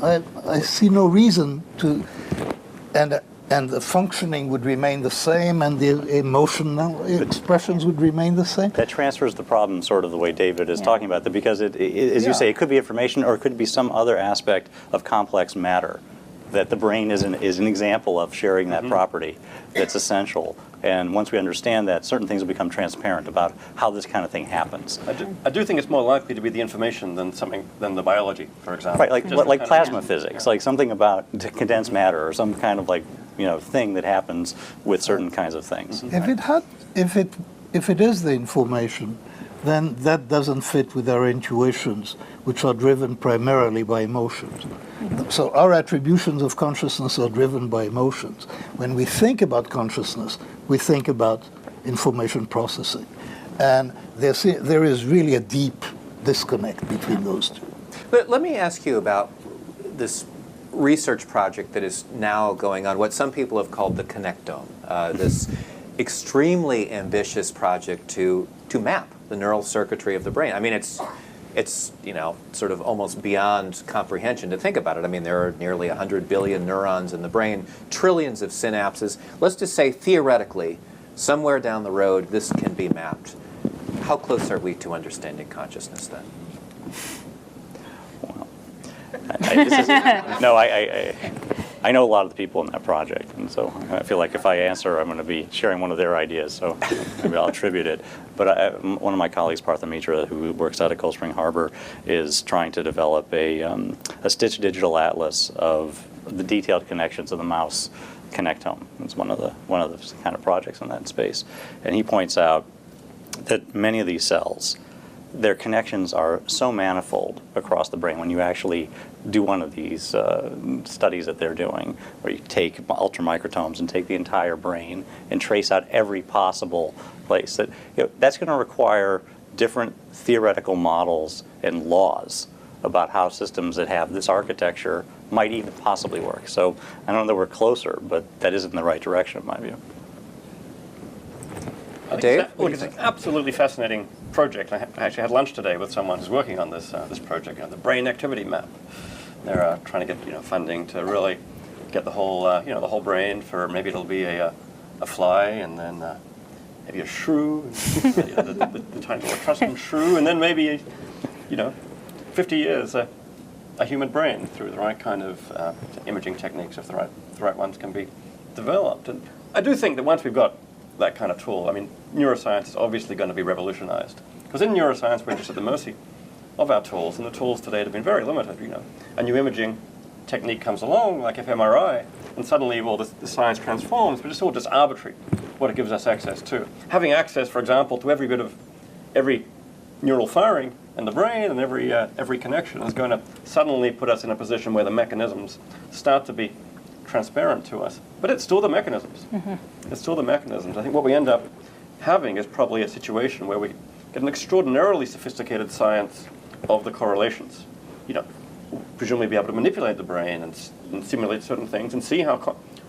I see no reason to, and the functioning would remain the same, and the emotional expressions would remain the same. That transfers the problem sort of the way David is talking about, because as you say, it could be information or it could be some other aspect of complex matter that the brain is an example of sharing that property that's essential. And once we understand that, certain things will become transparent about how this kind of thing happens. I do think it's more likely to be the information than the biology, for example. Right, like plasma of physics, like something about condensed matter or some kind of thing that happens with certain kinds of things. If it is the information, then that doesn't fit with our intuitions, which are driven primarily by emotions. So our attributions of consciousness are driven by emotions. When we think about consciousness, we think about information processing. And there is really a deep disconnect between those two. But let me ask you about this research project that is now going on, what some people have called the Connectome, this extremely ambitious project to map the neural circuitry of the brain. I mean, it's sort of almost beyond comprehension to think about it. I mean, there are nearly 100 billion neurons in the brain, trillions of synapses. Let's just say theoretically, somewhere down the road, this can be mapped. How close are we to understanding consciousness then? I know a lot of the people in that project, and so I feel like if I answer, I'm going to be sharing one of their ideas, so maybe I'll attribute it. But one of my colleagues, Partha Mitra, who works out of Cold Spring Harbor, is trying to develop a stitched digital atlas of the detailed connections of the mouse connectome. It's one of the kind of projects in that space. And he points out that many of these cells, their connections are so manifold across the brain. When you actually do one of these studies that they're doing, where you take ultramicrotomes and take the entire brain and trace out every possible place, that's going to require different theoretical models and laws about how systems that have this architecture might even possibly work. So I don't know that we're closer, but that is in the right direction in my view. Dave? It's an absolutely fascinating project. I actually had lunch today with someone who's working on this project, the brain activity map. They're trying to get funding to really get the whole the whole brain for maybe it'll be a fly, and then maybe a shrew, the tiny little Etruscan shrew, and then maybe 50 years a human brain through the right kind of imaging techniques, if the right ones can be developed. And I do think that once we've got that kind of tool, I mean, neuroscience is obviously going to be revolutionized. Because in neuroscience, we're just at the mercy of our tools, and the tools today have been very limited. A new imaging technique comes along, like fMRI, and suddenly, well, the science transforms, but it's all just arbitrary, what it gives us access to. Having access, for example, to every bit of every neural firing in the brain and every connection is going to suddenly put us in a position where the mechanisms start to be transparent to us. But it's still the mechanisms. It's still the mechanisms. I think what we end up having is probably a situation where we get an extraordinarily sophisticated science of the correlations. Presumably be able to manipulate the brain and simulate certain things and see how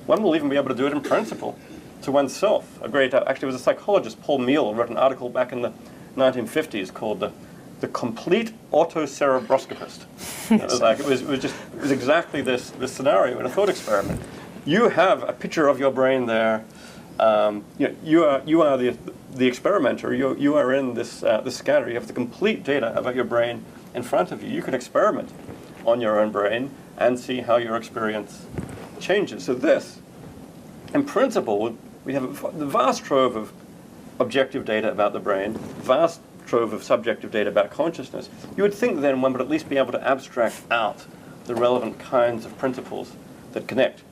one will even be able to do it in principle to oneself. Actually, it was a psychologist, Paul Meehl, wrote an article back in the 1950s called the complete autocerebroscopist. It was exactly this scenario in a thought experiment. You have a picture of your brain there. You are the experimenter. You are in this scanner. You have the complete data about your brain in front of you. You can experiment on your own brain and see how your experience changes. So this, in principle, we have a vast trove of objective data about the brain, vast trove of subjective data about consciousness. You would think then one would at least be able to abstract out the relevant kinds of principles that connect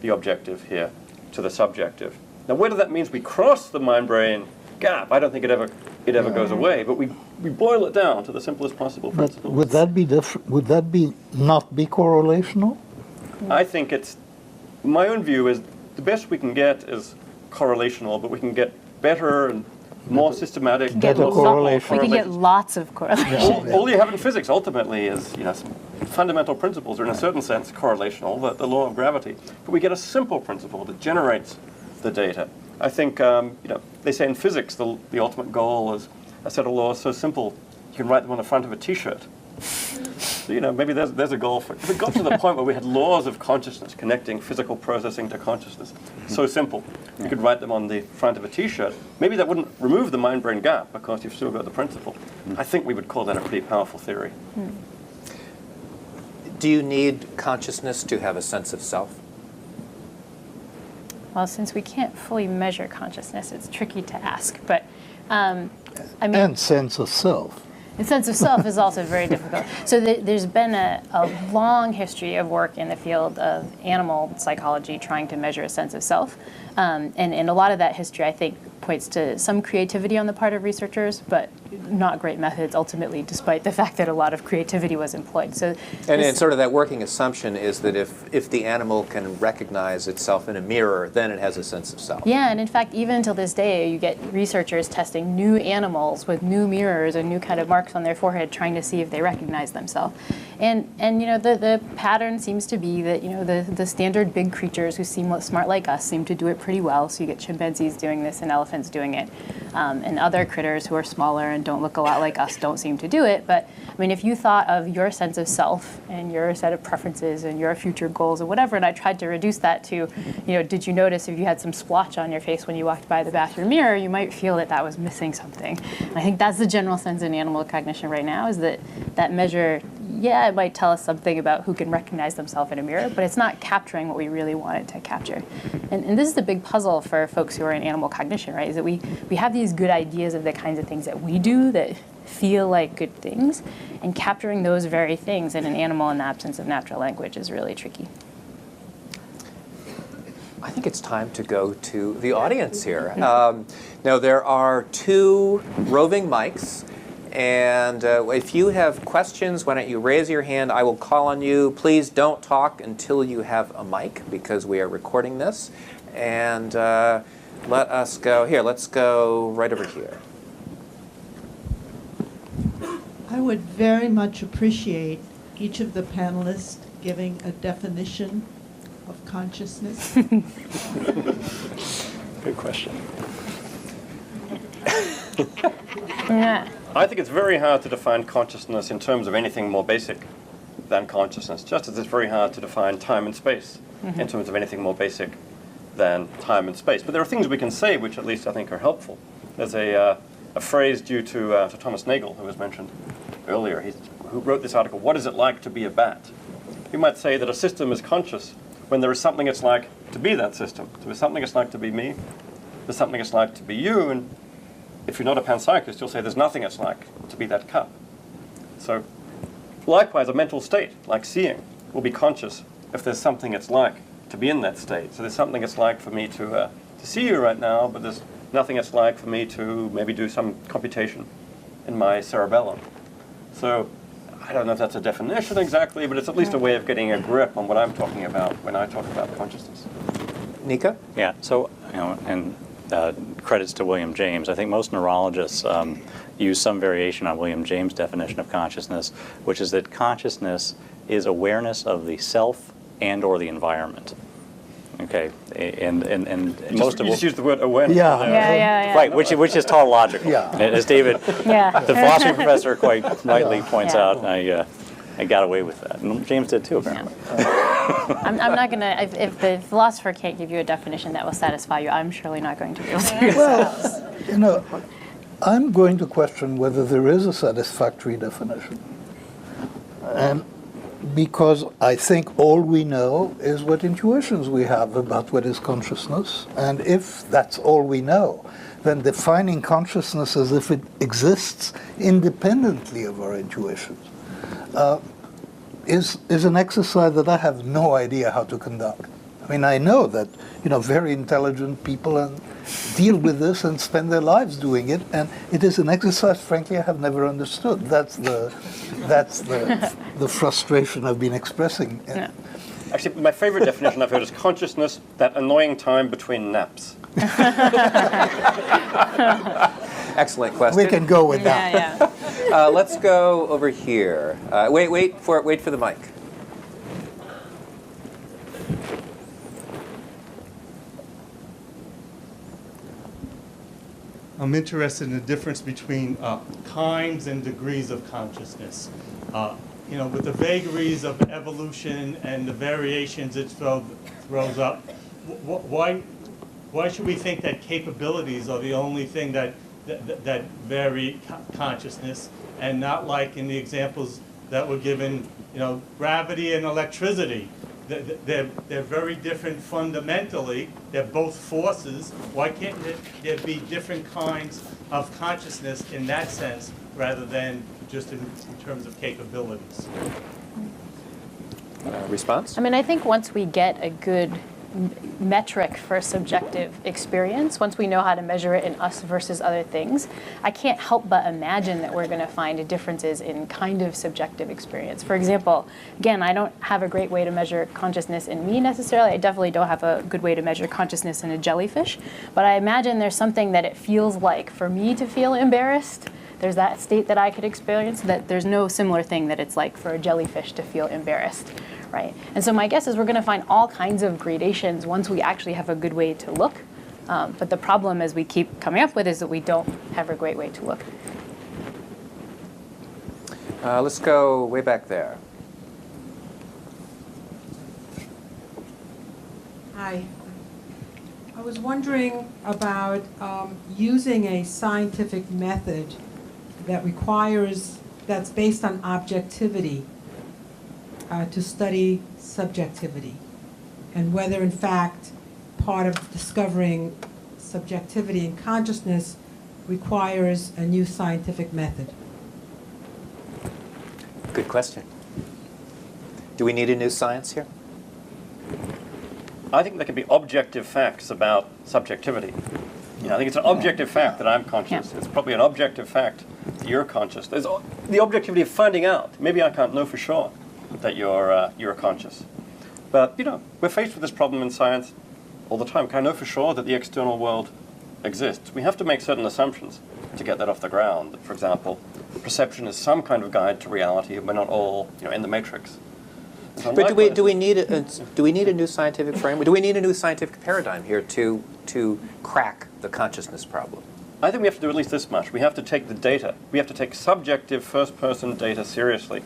the objective here to the subjective. Now, whether that means we cross the mind-brain gap, I don't think it ever goes away, but we boil it down to the simplest possible principles. But would that be different? Would that not be correlational? I think my own view is the best we can get is correlational, but we can get better and more systematic. Better correlation. We can get lots of correlation. All you have in physics ultimately is, some fundamental principles are in a certain sense correlational, the law of gravity. But we get a simple principle that generates the data. I think, they say in physics the ultimate goal is a set of laws so simple you can write them on the front of a T-shirt. So, maybe there's a goal for it. If it got to the point where we had laws of consciousness connecting physical processing to consciousness, so simple, you could write them on the front of a T-shirt, maybe that wouldn't remove the mind-brain gap because you've still got the principle. I think we would call that a pretty powerful theory. Do you need consciousness to have a sense of self? Well, since we can't fully measure consciousness, it's tricky to ask. But And sense of self. the sense of self is also very difficult. So there's been a long history of work in the field of animal psychology trying to measure a sense of self. And a lot of that history, I think, points to some creativity on the part of researchers, but not great methods ultimately, despite the fact that a lot of creativity was employed. And sort of that working assumption is that if the animal can recognize itself in a mirror, then it has a sense of self. Yeah, and in fact, even until this day, you get researchers testing new animals with new mirrors and new kind of marks on their forehead, trying to see if they recognize themselves. And the pattern seems to be that the standard big creatures who seem smart like us seem to do it pretty well. So you get chimpanzees doing this and elephants doing it, and other critters who are smaller and don't look a lot like us don't seem to do it. But I mean, if you thought of your sense of self and your set of preferences and your future goals or whatever, and I tried to reduce that to, did you notice if you had some splotch on your face when you walked by the bathroom mirror, you might feel that was missing something. And I think that's the general sense in animal cognition right now, is that measure, yeah, it might tell us something about who can recognize themselves in a mirror, but it's not capturing what we really want it to capture. And this is the big puzzle for folks who are in animal cognition, right, is that we have these good ideas of the kinds of things that we do that feel like good things, and capturing those very things in an animal in the absence of natural language is really tricky. I think it's time to go to the audience here. Now, there are 2 roving mics. And if you have questions, why don't you raise your hand? I will call on you. Please don't talk until you have a mic, because we are recording this. And let us go here. Let's go right over here. I would very much appreciate each of the panelists giving a definition of consciousness. Good question. Yeah. I think it's very hard to define consciousness in terms of anything more basic than consciousness, just as it's very hard to define time and space in terms of anything more basic than time and space. But there are things we can say which at least I think are helpful. There's a phrase due to Thomas Nagel, who was mentioned earlier, who wrote this article, "What is it like to be a bat?" You might say that a system is conscious when there is something it's like to be that system. So there's something it's like to be me, there's something it's like to be you, and if you're not a panpsychist, you'll say there's nothing it's like to be that cup. So likewise, a mental state, like seeing, will be conscious if there's something it's like to be in that state. So there's something it's like for me to see you right now, but there's nothing it's like for me to maybe do some computation in my cerebellum. So I don't know if that's a definition exactly, but it's at least a way of getting a grip on what I'm talking about when I talk about consciousness. Nika? Yeah, so, and credits to William James. I think most neurologists use some variation on William James' definition of consciousness, which is that consciousness is awareness of the self and or the environment. Okay, and most of you just use the word awareness. Yeah. right, which is tautological. Yeah. As David, Yeah. the philosophy professor, quite rightly points out, I got away with that, and James did too, apparently. I'm not going to, if the philosopher can't give you a definition that will satisfy you, I'm surely not going to be able to do so. Well, I'm going to question whether there is a satisfactory definition. Because I think all we know is what intuitions we have about what is consciousness. And if that's all we know, then defining consciousness as if it exists independently of our intuitions is an exercise that I have no idea how to conduct. I mean, I know that very intelligent people deal with this and spend their lives doing it, and it is an exercise, frankly, I have never understood. That's the frustration I've been expressing. Yeah. Actually, my favorite definition I've heard is consciousness, that annoying time between naps. Excellent question. We can go with that. Yeah. Let's go over here. Wait for the mic. I'm interested in the difference between kinds and degrees of consciousness. with the vagaries of evolution and the variations it throws up, why should we think that capabilities are the only thing that vary consciousness, and not like in the examples that were given, gravity and electricity? They're very different fundamentally. They're both forces. Why can't there be different kinds of consciousness in that sense rather than just in terms of capabilities? Response? I mean, I think once we get a good metric for subjective experience, once we know how to measure it in us versus other things, I can't help but imagine that we're going to find differences in kind of subjective experience. For example, again, I don't have a great way to measure consciousness in me necessarily. I definitely don't have a good way to measure consciousness in a jellyfish, but I imagine there's something that it feels like for me to feel embarrassed. There's that state that I could experience, that there's no similar thing that it's like for a jellyfish to feel embarrassed. Right. And so my guess is we're going to find all kinds of gradations once we actually have a good way to look. But the problem, as we keep coming up with, is that we don't have a great way to look. Let's go way back there. Hi. I was wondering about using a scientific method that's based on objectivity to study subjectivity, and whether in fact part of discovering subjectivity in consciousness requires a new scientific method. Good question. Do we need a new science here? I think there can be objective facts about subjectivity. I think it's an objective fact that I'm conscious. Yeah. It's probably an objective fact that you're conscious. There's the objectivity of finding out. Maybe I can't know for sure that you're conscious. But, we're faced with this problem in science all the time. Can I know for sure that the external world exists? We have to make certain assumptions to get that off the ground. For example, perception is some kind of guide to reality, and we're not all, in the matrix. But do we need a new scientific framework? Do we need a new scientific paradigm here to crack the consciousness problem? I think we have to do at least this much. We have to take the data. We have to take subjective first-person data seriously,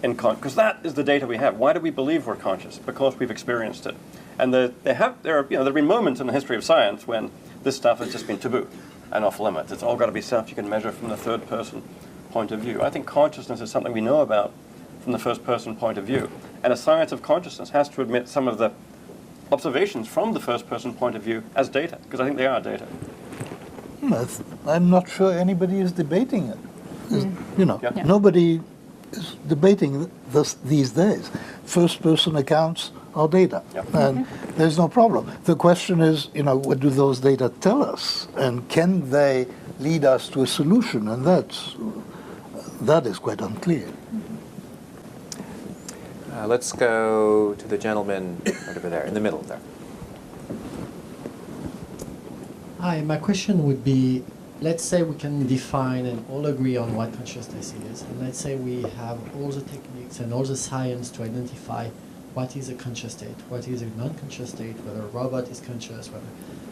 because that is the data we have. Why do we believe we're conscious? Because we've experienced it. And there have been moments in the history of science when this stuff has just been taboo and off limits. It's all got to be stuff you can measure from the third-person point of view. I think consciousness is something we know about from the first-person point of view. And a science of consciousness has to admit some of the observations from the first-person point of view as data, because I think they are data. I'm not sure anybody is debating it. Yeah. Nobody is debating this these days. First-person accounts are data, and there's no problem. The question is, what do those data tell us, and can they lead us to a solution? And that is quite unclear. Let's go to the gentleman right over there, in the middle there. Hi, my question would be, let's say we can define and all agree on what consciousness is, and let's say we have all the techniques and all the science to identify what is a conscious state, what is a non-conscious state, whether a robot is conscious, whether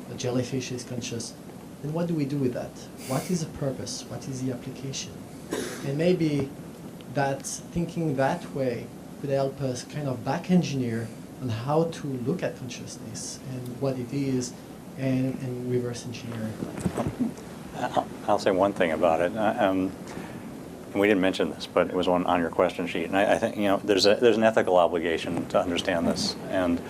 a jellyfish is conscious. Then what do we do with that? What is the purpose? What is the application? And maybe that thinking that way could help us kind of back engineer on how to look at consciousness and what it is, and reverse engineer it. I'll say one thing about it. We didn't mention this, but it was on your question sheet. And I think there's an ethical obligation to understand this, and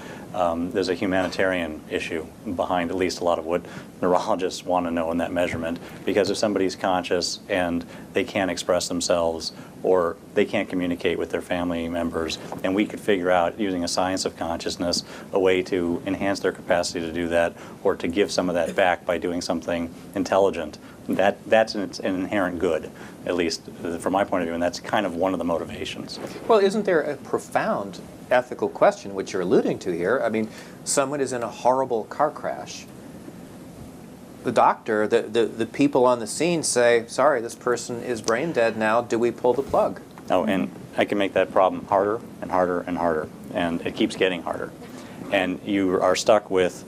there's a humanitarian issue behind at least a lot of what neurologists want to know in that measurement. Because if somebody's conscious and they can't express themselves, or they can't communicate with their family members, and we could figure out, using a science of consciousness, a way to enhance their capacity to do that, or to give some of that back by doing something intelligent, that's an inherent good, at least from my point of view, and that's kind of one of the motivations. Well, isn't there a profound ethical question, which you're alluding to here? I mean, someone is in a horrible car crash. The doctor, the people on the scene say, sorry, this person is brain dead now, do we pull the plug? Oh, and I can make that problem harder and harder and harder, and it keeps getting harder. And you are stuck with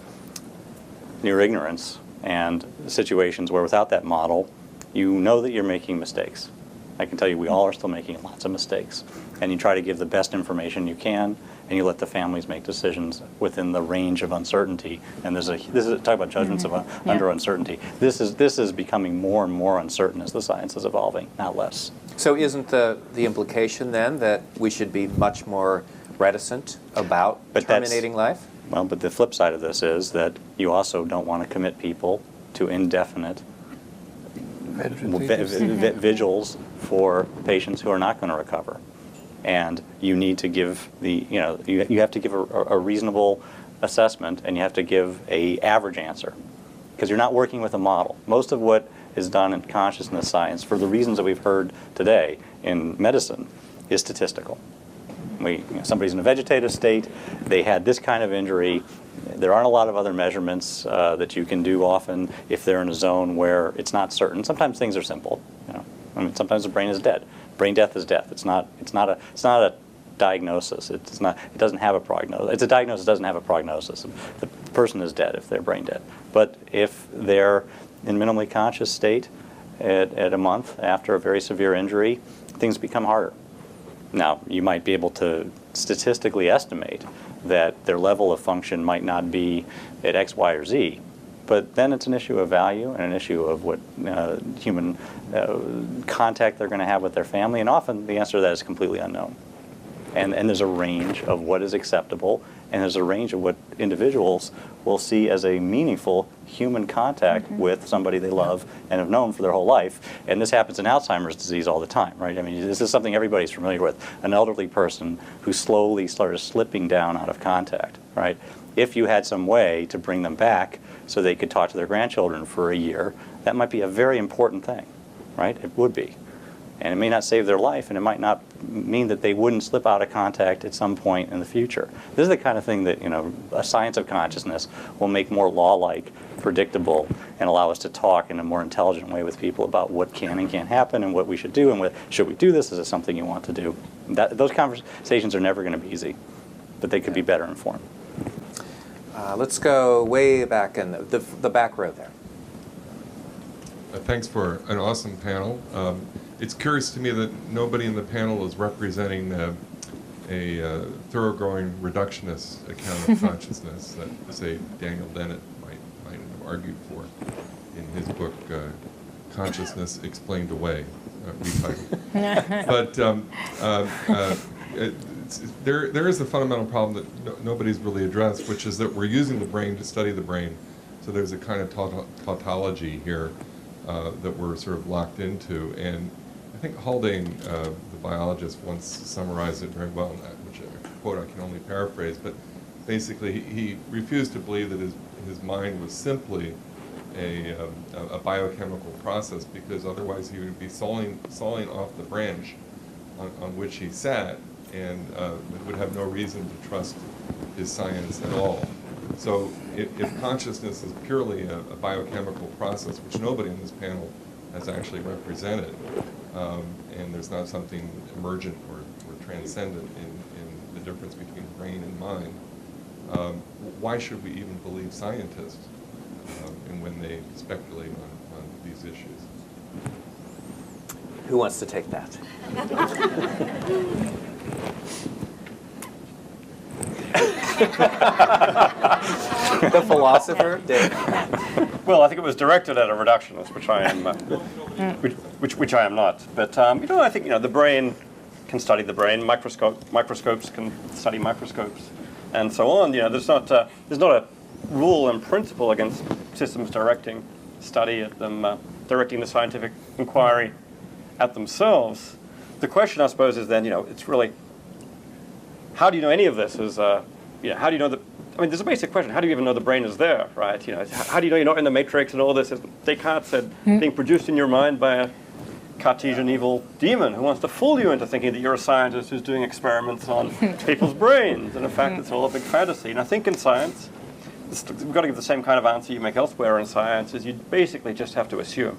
near ignorance and situations where without that model, you know that you're making mistakes. I can tell you we all are still making lots of mistakes. And you try to give the best information you can, and you let the families make decisions within the range of uncertainty. And this is talk about judgments of under uncertainty. This is becoming more and more uncertain as the science is evolving, not less. So isn't the implication then that we should be much more reticent about terminating life? Well, but the flip side of this is that you also don't want to commit people to indefinite vigils for patients who are not going to recover. And you need to give you have to give a reasonable assessment, and you have to give a average answer, because you're not working with a model. Most of what is done in consciousness science, for the reasons that we've heard today in medicine, is statistical. Somebody's in a vegetative state, they had this kind of injury. There aren't a lot of other measurements that you can do often if they're in a zone where it's not certain. Sometimes things are simple. Sometimes the brain is dead. Brain death is death. It's not a diagnosis. It doesn't have a prognosis. It's a diagnosis that doesn't have a prognosis. The person is dead if they're brain dead. But if they're in minimally conscious state at a month after a very severe injury, things become harder. Now, you might be able to statistically estimate that their level of function might not be at X, Y, or Z, but then it's an issue of value and an issue of what human contact they're going to have with their family, and often the answer to that is completely unknown. And there's a range of what is acceptable, and there's a range of what individuals will see as a meaningful human contact with somebody they love and have known for their whole life. And this happens in Alzheimer's disease all the time, right? I mean, this is something everybody's familiar with. An elderly person who slowly started slipping down out of contact, right? If you had some way to bring them back so they could talk to their grandchildren for a year, that might be a very important thing, right? It would be. And it may not save their life, and it might not mean that they wouldn't slip out of contact at some point in the future. This is the kind of thing that, a science of consciousness will make more law-like, predictable, and allow us to talk in a more intelligent way with people about what can and can't happen and what we should do, and should we do this? Is it something you want to do? Those conversations are never going to be easy, but they could be better informed. Let's go way back in the back row there. Thanks for an awesome panel. It's curious to me that nobody in the panel is representing a thoroughgoing reductionist account of consciousness that, say, Daniel Dennett might have argued for in his book, Consciousness Explained Away, retitled. But there is a fundamental problem that nobody's really addressed, which is that we're using the brain to study the brain. So there's a kind of tautology here that we're sort of locked into. And I think Haldane, the biologist, once summarized it very well, which a quote I can only paraphrase, but basically he refused to believe that his mind was simply a biochemical process, because otherwise he would be sawing off the branch on which he sat, and would have no reason to trust his science at all. So if consciousness is purely a biochemical process, which nobody in this panel has actually represented, and there's not something emergent or transcendent in the difference between brain and mind, why should we even believe scientists and when they speculate on these issues? Who wants to take that? The philosopher, Dave. Well, I think it was directed at a reductionist, which I am, which I am not. But I think the brain can study the brain. Microscopes can study microscopes, and so on. There's not a rule and principle against systems directing study at them, directing the scientific inquiry at themselves. The question, I suppose, is then it's really, how do you know any of this is how do you know that? I mean, there's a basic question. How do you even know the brain is there, right? How do you know you're not in the matrix and all this? As Descartes said, being produced in your mind by a Cartesian evil demon who wants to fool you into thinking that you're a scientist who's doing experiments on people's brains. And in fact, it's all a big fantasy. And I think in science, we've got to give the same kind of answer you make elsewhere in science, is you basically just have to assume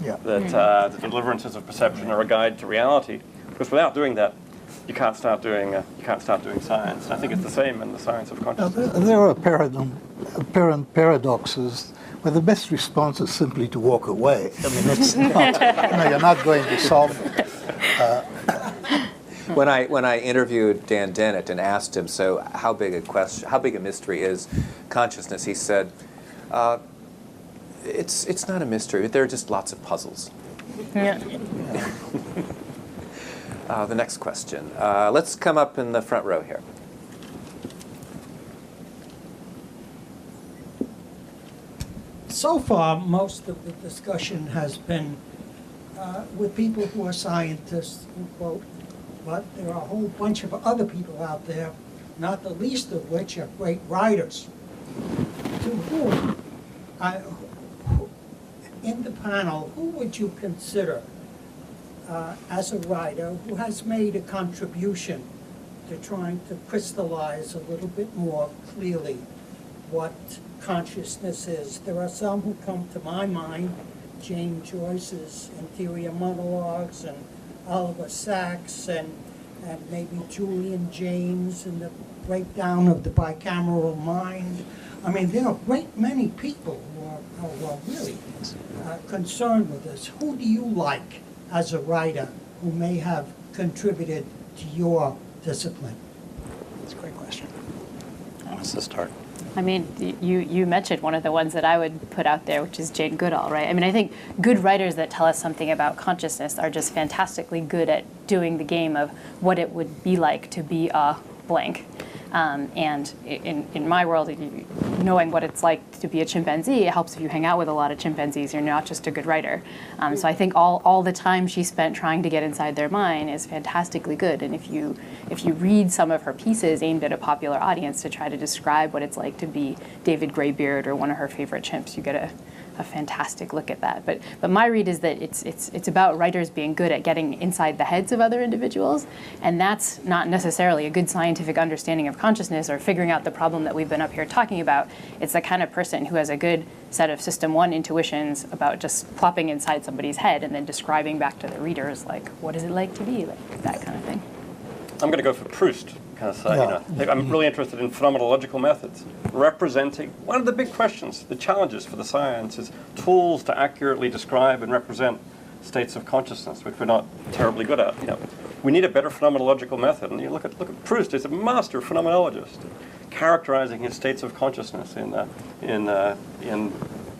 that the deliverances of perception are a guide to reality. Because without doing that, you can't start doing science. And I think it's the same in the science of consciousness. There are apparent paradoxes where the best response is simply to walk away. I mean, it's not, you're not going to solve it. When I interviewed Dan Dennett and asked him, so how big a mystery is consciousness? He said, it's not a mystery. There are just lots of puzzles. Yeah. The next question. Let's come up in the front row here. So far, most of the discussion has been with people who are scientists, quote, but there are a whole bunch of other people out there, not the least of which are great writers. To whom, in the panel, who would you consider as a writer who has made a contribution to trying to crystallize a little bit more clearly what consciousness is? There are some who come to my mind, James Joyce's Interior Monologues, and Oliver Sacks, and maybe Julian James and the Breakdown of the Bicameral Mind. I mean, there are a great many people who are really concerned with this. Who do you like as a writer who may have contributed to your discipline? That's a great question. Who wants to start? I mean, you mentioned one of the ones that I would put out there, which is Jane Goodall, right? I mean, I think good writers that tell us something about consciousness are just fantastically good at doing the game of what it would be like to be a blank. And in my world, knowing what it's like to be a chimpanzee, it helps if you hang out with a lot of chimpanzees. You're not just a good writer. So I think all the time she spent trying to get inside their mind is fantastically good. And if you read some of her pieces aimed at a popular audience to try to describe what it's like to be David Greybeard or one of her favorite chimps, you get a fantastic look at that. But my read is that it's about writers being good at getting inside the heads of other individuals, and that's not necessarily a good scientific understanding of consciousness or figuring out the problem that we've been up here talking about. It's the kind of person who has a good set of System 1 intuitions about just plopping inside somebody's head and then describing back to the readers, like, what is it like to be, like that kind of thing. I'm going to go for Proust. I'm really interested in phenomenological methods, representing one of the big questions, the challenges for the science is tools to accurately describe and represent states of consciousness, which we're not terribly good at. We need a better phenomenological method. And you look at Proust; he's a master phenomenologist, characterizing his states of consciousness in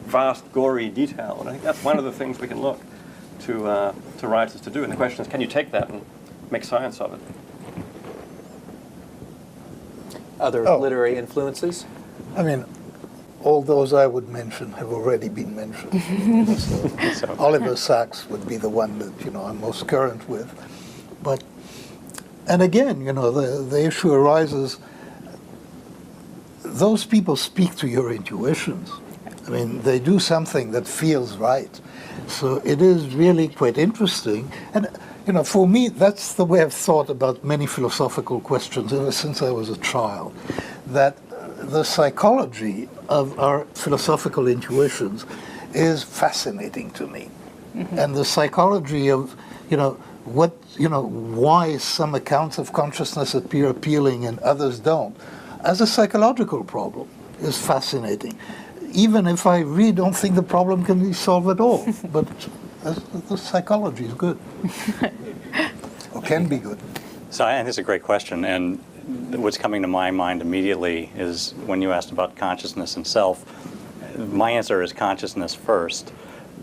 vast, gory detail. And I think that's one of the things we can look to writers to do. And the question is, can you take that and make science of it? Other literary influences? I mean, all those I would mention have already been mentioned. So Oliver Sacks would be the one that I'm most current with. And again, the issue arises, those people speak to your intuitions. I mean, they do something that feels right. So it is really quite interesting. And for me, that's the way I've thought about many philosophical questions ever since I was a child, that the psychology of our philosophical intuitions is fascinating to me. Mm-hmm. And the psychology of, why some accounts of consciousness appear appealing and others don't, as a psychological problem, is fascinating. Even if I really don't think the problem can be solved at all. But the psychology is good. Or can be good. So I think it's a great question, and what's coming to my mind immediately is when you asked about consciousness and self, my answer is consciousness first,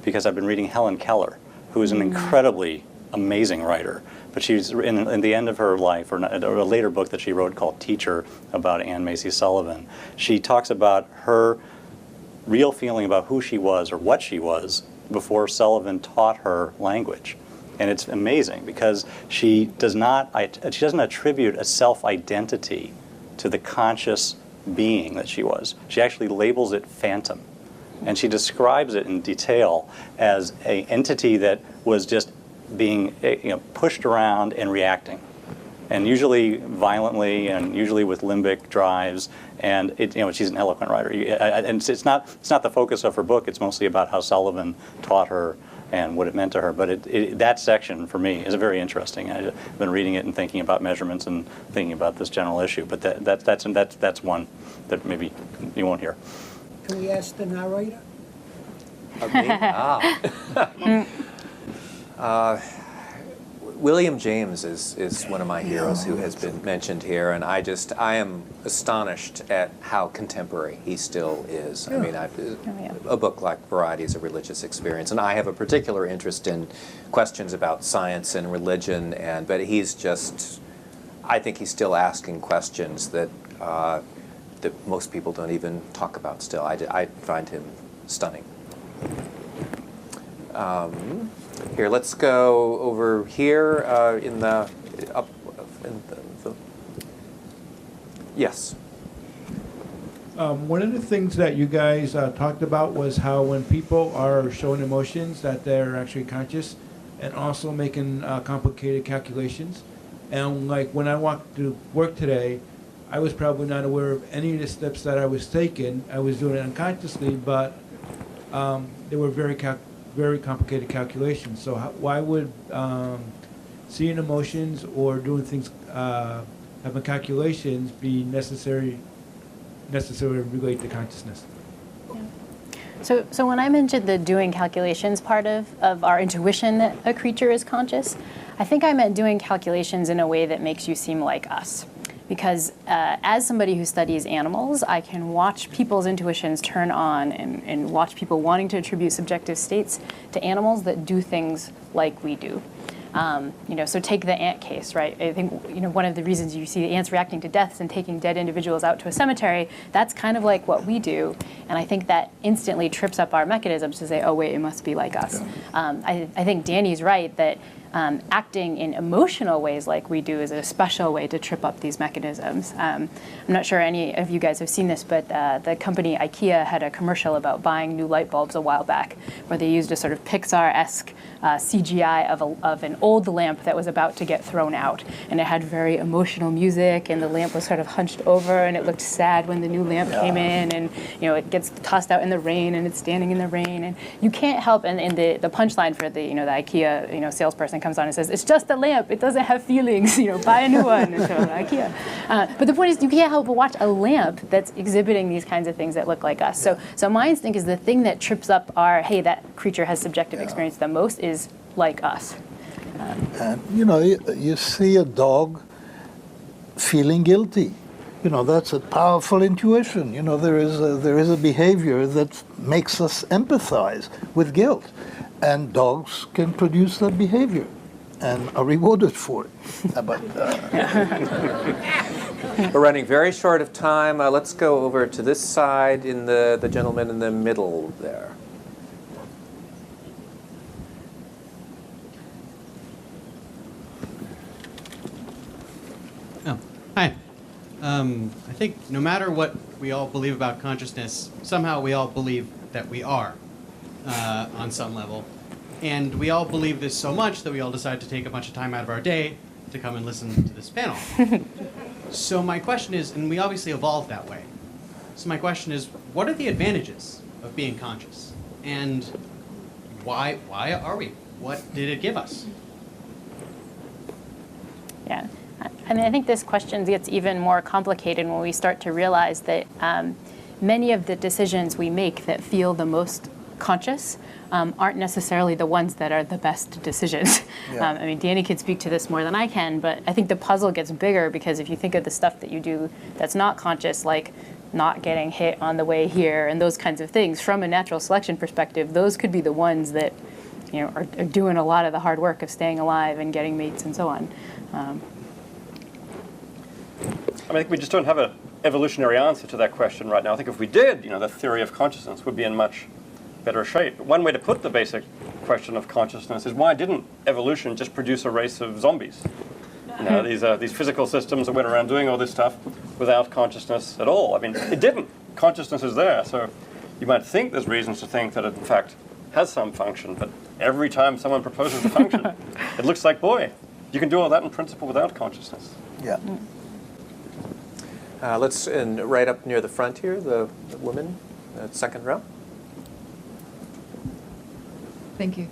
because I've been reading Helen Keller, who is an incredibly amazing writer. But she's in the end of her life, or a later book that she wrote called Teacher about Anne Macy Sullivan, she talks about her real feeling about who she was or what she was before Sullivan taught her language. And it's amazing because she doesn't attribute a self-identity to the conscious being that she was. She actually labels it phantom. And she describes it in detail as an entity that was just being pushed around and reacting. And usually violently, and usually with limbic drives, and she's an eloquent writer. And it's not the focus of her book. It's mostly about how Sullivan taught her and what it meant to her. But that section for me is very interesting. I've been reading it and thinking about measurements and thinking about this general issue. But that's one that maybe you won't hear. Can we ask the narrator? William James is one of my heroes who has been mentioned here, and I am astonished at how contemporary he still is. I mean, a book like Variety is a religious experience, and I have a particular interest in questions about science and religion, but he's just, I think he's still asking questions that most people don't even talk about still. I find him stunning. Here, let's go over here yes. One of the things that you guys talked about was how when people are showing emotions that they're actually conscious and also making complicated calculations. And like when I walked to work today, I was probably not aware of any of the steps that I was taking. I was doing it unconsciously, but they were very complicated calculations. So why would seeing emotions or doing things, having calculations be necessary to relate to consciousness? So when I mentioned the doing calculations part of our intuition that a creature is conscious, I think I meant doing calculations in a way that makes you seem like us. Because as somebody who studies animals, I can watch people's intuitions turn on and watch people wanting to attribute subjective states to animals that do things like we do. So take the ant case, right? I think one of the reasons you see the ants reacting to deaths and taking dead individuals out to a cemetery, that's kind of like what we do. And I think that instantly trips up our mechanisms to say, oh wait, it must be like us. I think Danny's right that acting in emotional ways like we do is a special way to trip up these mechanisms. I'm not sure any of you guys have seen this, but the company IKEA had a commercial about buying new light bulbs a while back, where they used a sort of Pixar-esque CGI of an old lamp that was about to get thrown out. And it had very emotional music, and the lamp was sort of hunched over, and it looked sad when the new lamp came in, and it gets tossed out in the rain, and it's standing in the rain. And you can't help, and the punchline for the IKEA salesperson comes on and says, it's just a lamp, it doesn't have feelings, buy a new one. And so IKEA. But the point is, you can't help but watch a lamp that's exhibiting these kinds of things that look like us. So my instinct is the thing that trips up our, hey, that creature has subjective experience the most is like us. And you see a dog feeling guilty. That's a powerful intuition. There is a behavior that makes us empathize with guilt, and dogs can produce that behavior and are rewarded for it. We're running very short of time. Let's go over to this side in the gentleman in the middle there. Hi. I think no matter what we all believe about consciousness, somehow we all believe that we are on some level. And we all believe this so much that we all decide to take a bunch of time out of our day to come and listen to this panel. So my question is, and we obviously evolved that way. So my question is, what are the advantages of being conscious? And why are we? What did it give us? Yeah. I think this question gets even more complicated when we start to realize that many of the decisions we make that feel the most conscious aren't necessarily the ones that are the best decisions. Yeah. Danny can speak to this more than I can, but I think the puzzle gets bigger because if you think of the stuff that you do that's not conscious, like not getting hit on the way here and those kinds of things, from a natural selection perspective, those could be the ones that are doing a lot of the hard work of staying alive and getting mates and so on. I think we just don't have an evolutionary answer to that question right now. I think if we did, the theory of consciousness would be in much better shape. One way to put the basic question of consciousness is, why didn't evolution just produce a race of zombies? These physical systems that went around doing all this stuff without consciousness at all. It didn't. Consciousness is there, so you might think there's reasons to think that it in fact has some function, but every time someone proposes a function, it looks like, boy, you can do all that in principle without consciousness. Yeah. Let's, and right up near the front here, the woman, second row. Thank you.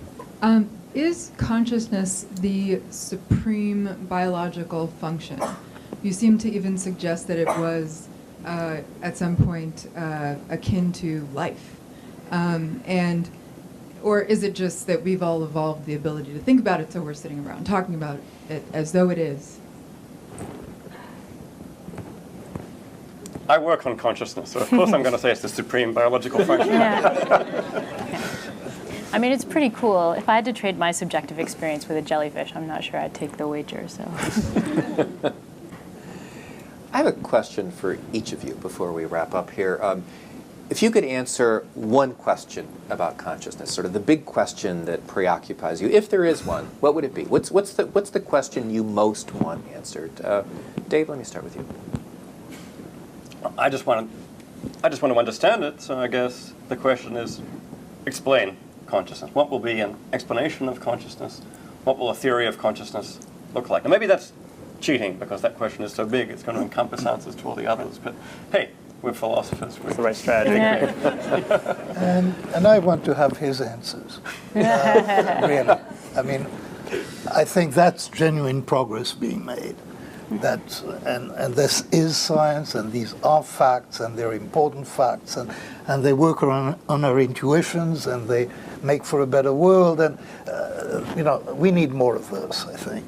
Is consciousness the supreme biological function? You seem to even suggest that it was, at some point, akin to life. And Or is it just that we've all evolved the ability to think about it, so we're sitting around talking about it as though it is? I work on consciousness, so of course I'm going to say it's the supreme biological function. I mean, it's pretty cool. If I had to trade my subjective experience with a jellyfish, I'm not sure I'd take the wager. So, I have a question for each of you before we wrap up here. If you could answer one question about consciousness, sort of the big question that preoccupies you, if there is one, what would it be? What's the question you most want answered? Dave, let me start with you. I just want to understand it, so I guess the question is, explain consciousness. What will be an explanation of consciousness? What will a theory of consciousness look like? And maybe that's cheating, because that question is so big, it's going to encompass answers to all the others. But hey, we're philosophers. It's the right strategy. And I want to have his answers. Really. I mean, I think that's genuine progress being made. And this is science, and these are facts, and they're important facts, and they work on our intuitions, and they make for a better world, and we need more of this, I think.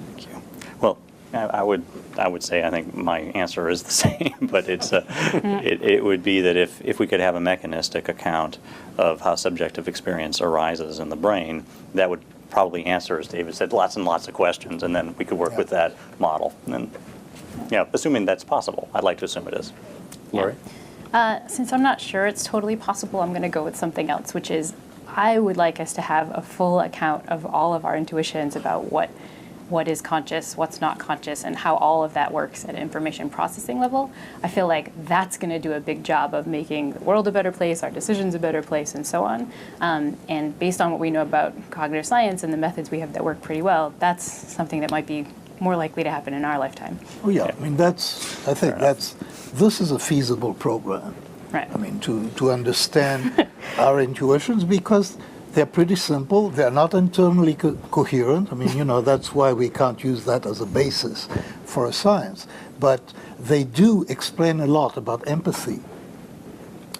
Thank you. Well, I would say I think my answer is the same, but it's it would be that if we could have a mechanistic account of how subjective experience arises in the brain, that would probably answer, as David said, lots and lots of questions, and then we could work with that model. And then, assuming that's possible, I'd like to assume it is. Laurie? since I'm not sure it's totally possible, I'm going to go with something else, which is I would like us to have a full account of all of our intuitions about what is conscious, what's not conscious, and how all of that works at an information processing level. I feel like that's going to do a big job of making the world a better place, our decisions a better place, and so on. And based on what we know about cognitive science and the methods we have that work pretty well, that's something that might be more likely to happen in our lifetime. Oh yeah, I mean this is a feasible program. Right. I mean to understand our intuitions, because they're pretty simple. They're not internally coherent. I mean, that's why we can't use that as a basis for a science. But they do explain a lot about empathy.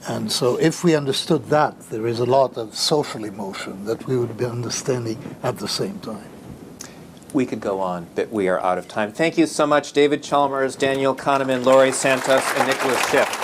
And so if we understood that, there is a lot of social emotion that we would be understanding at the same time. We could go on, but we are out of time. Thank you so much, David Chalmers, Daniel Kahneman, Laurie Santos, and Nicholas Schiff.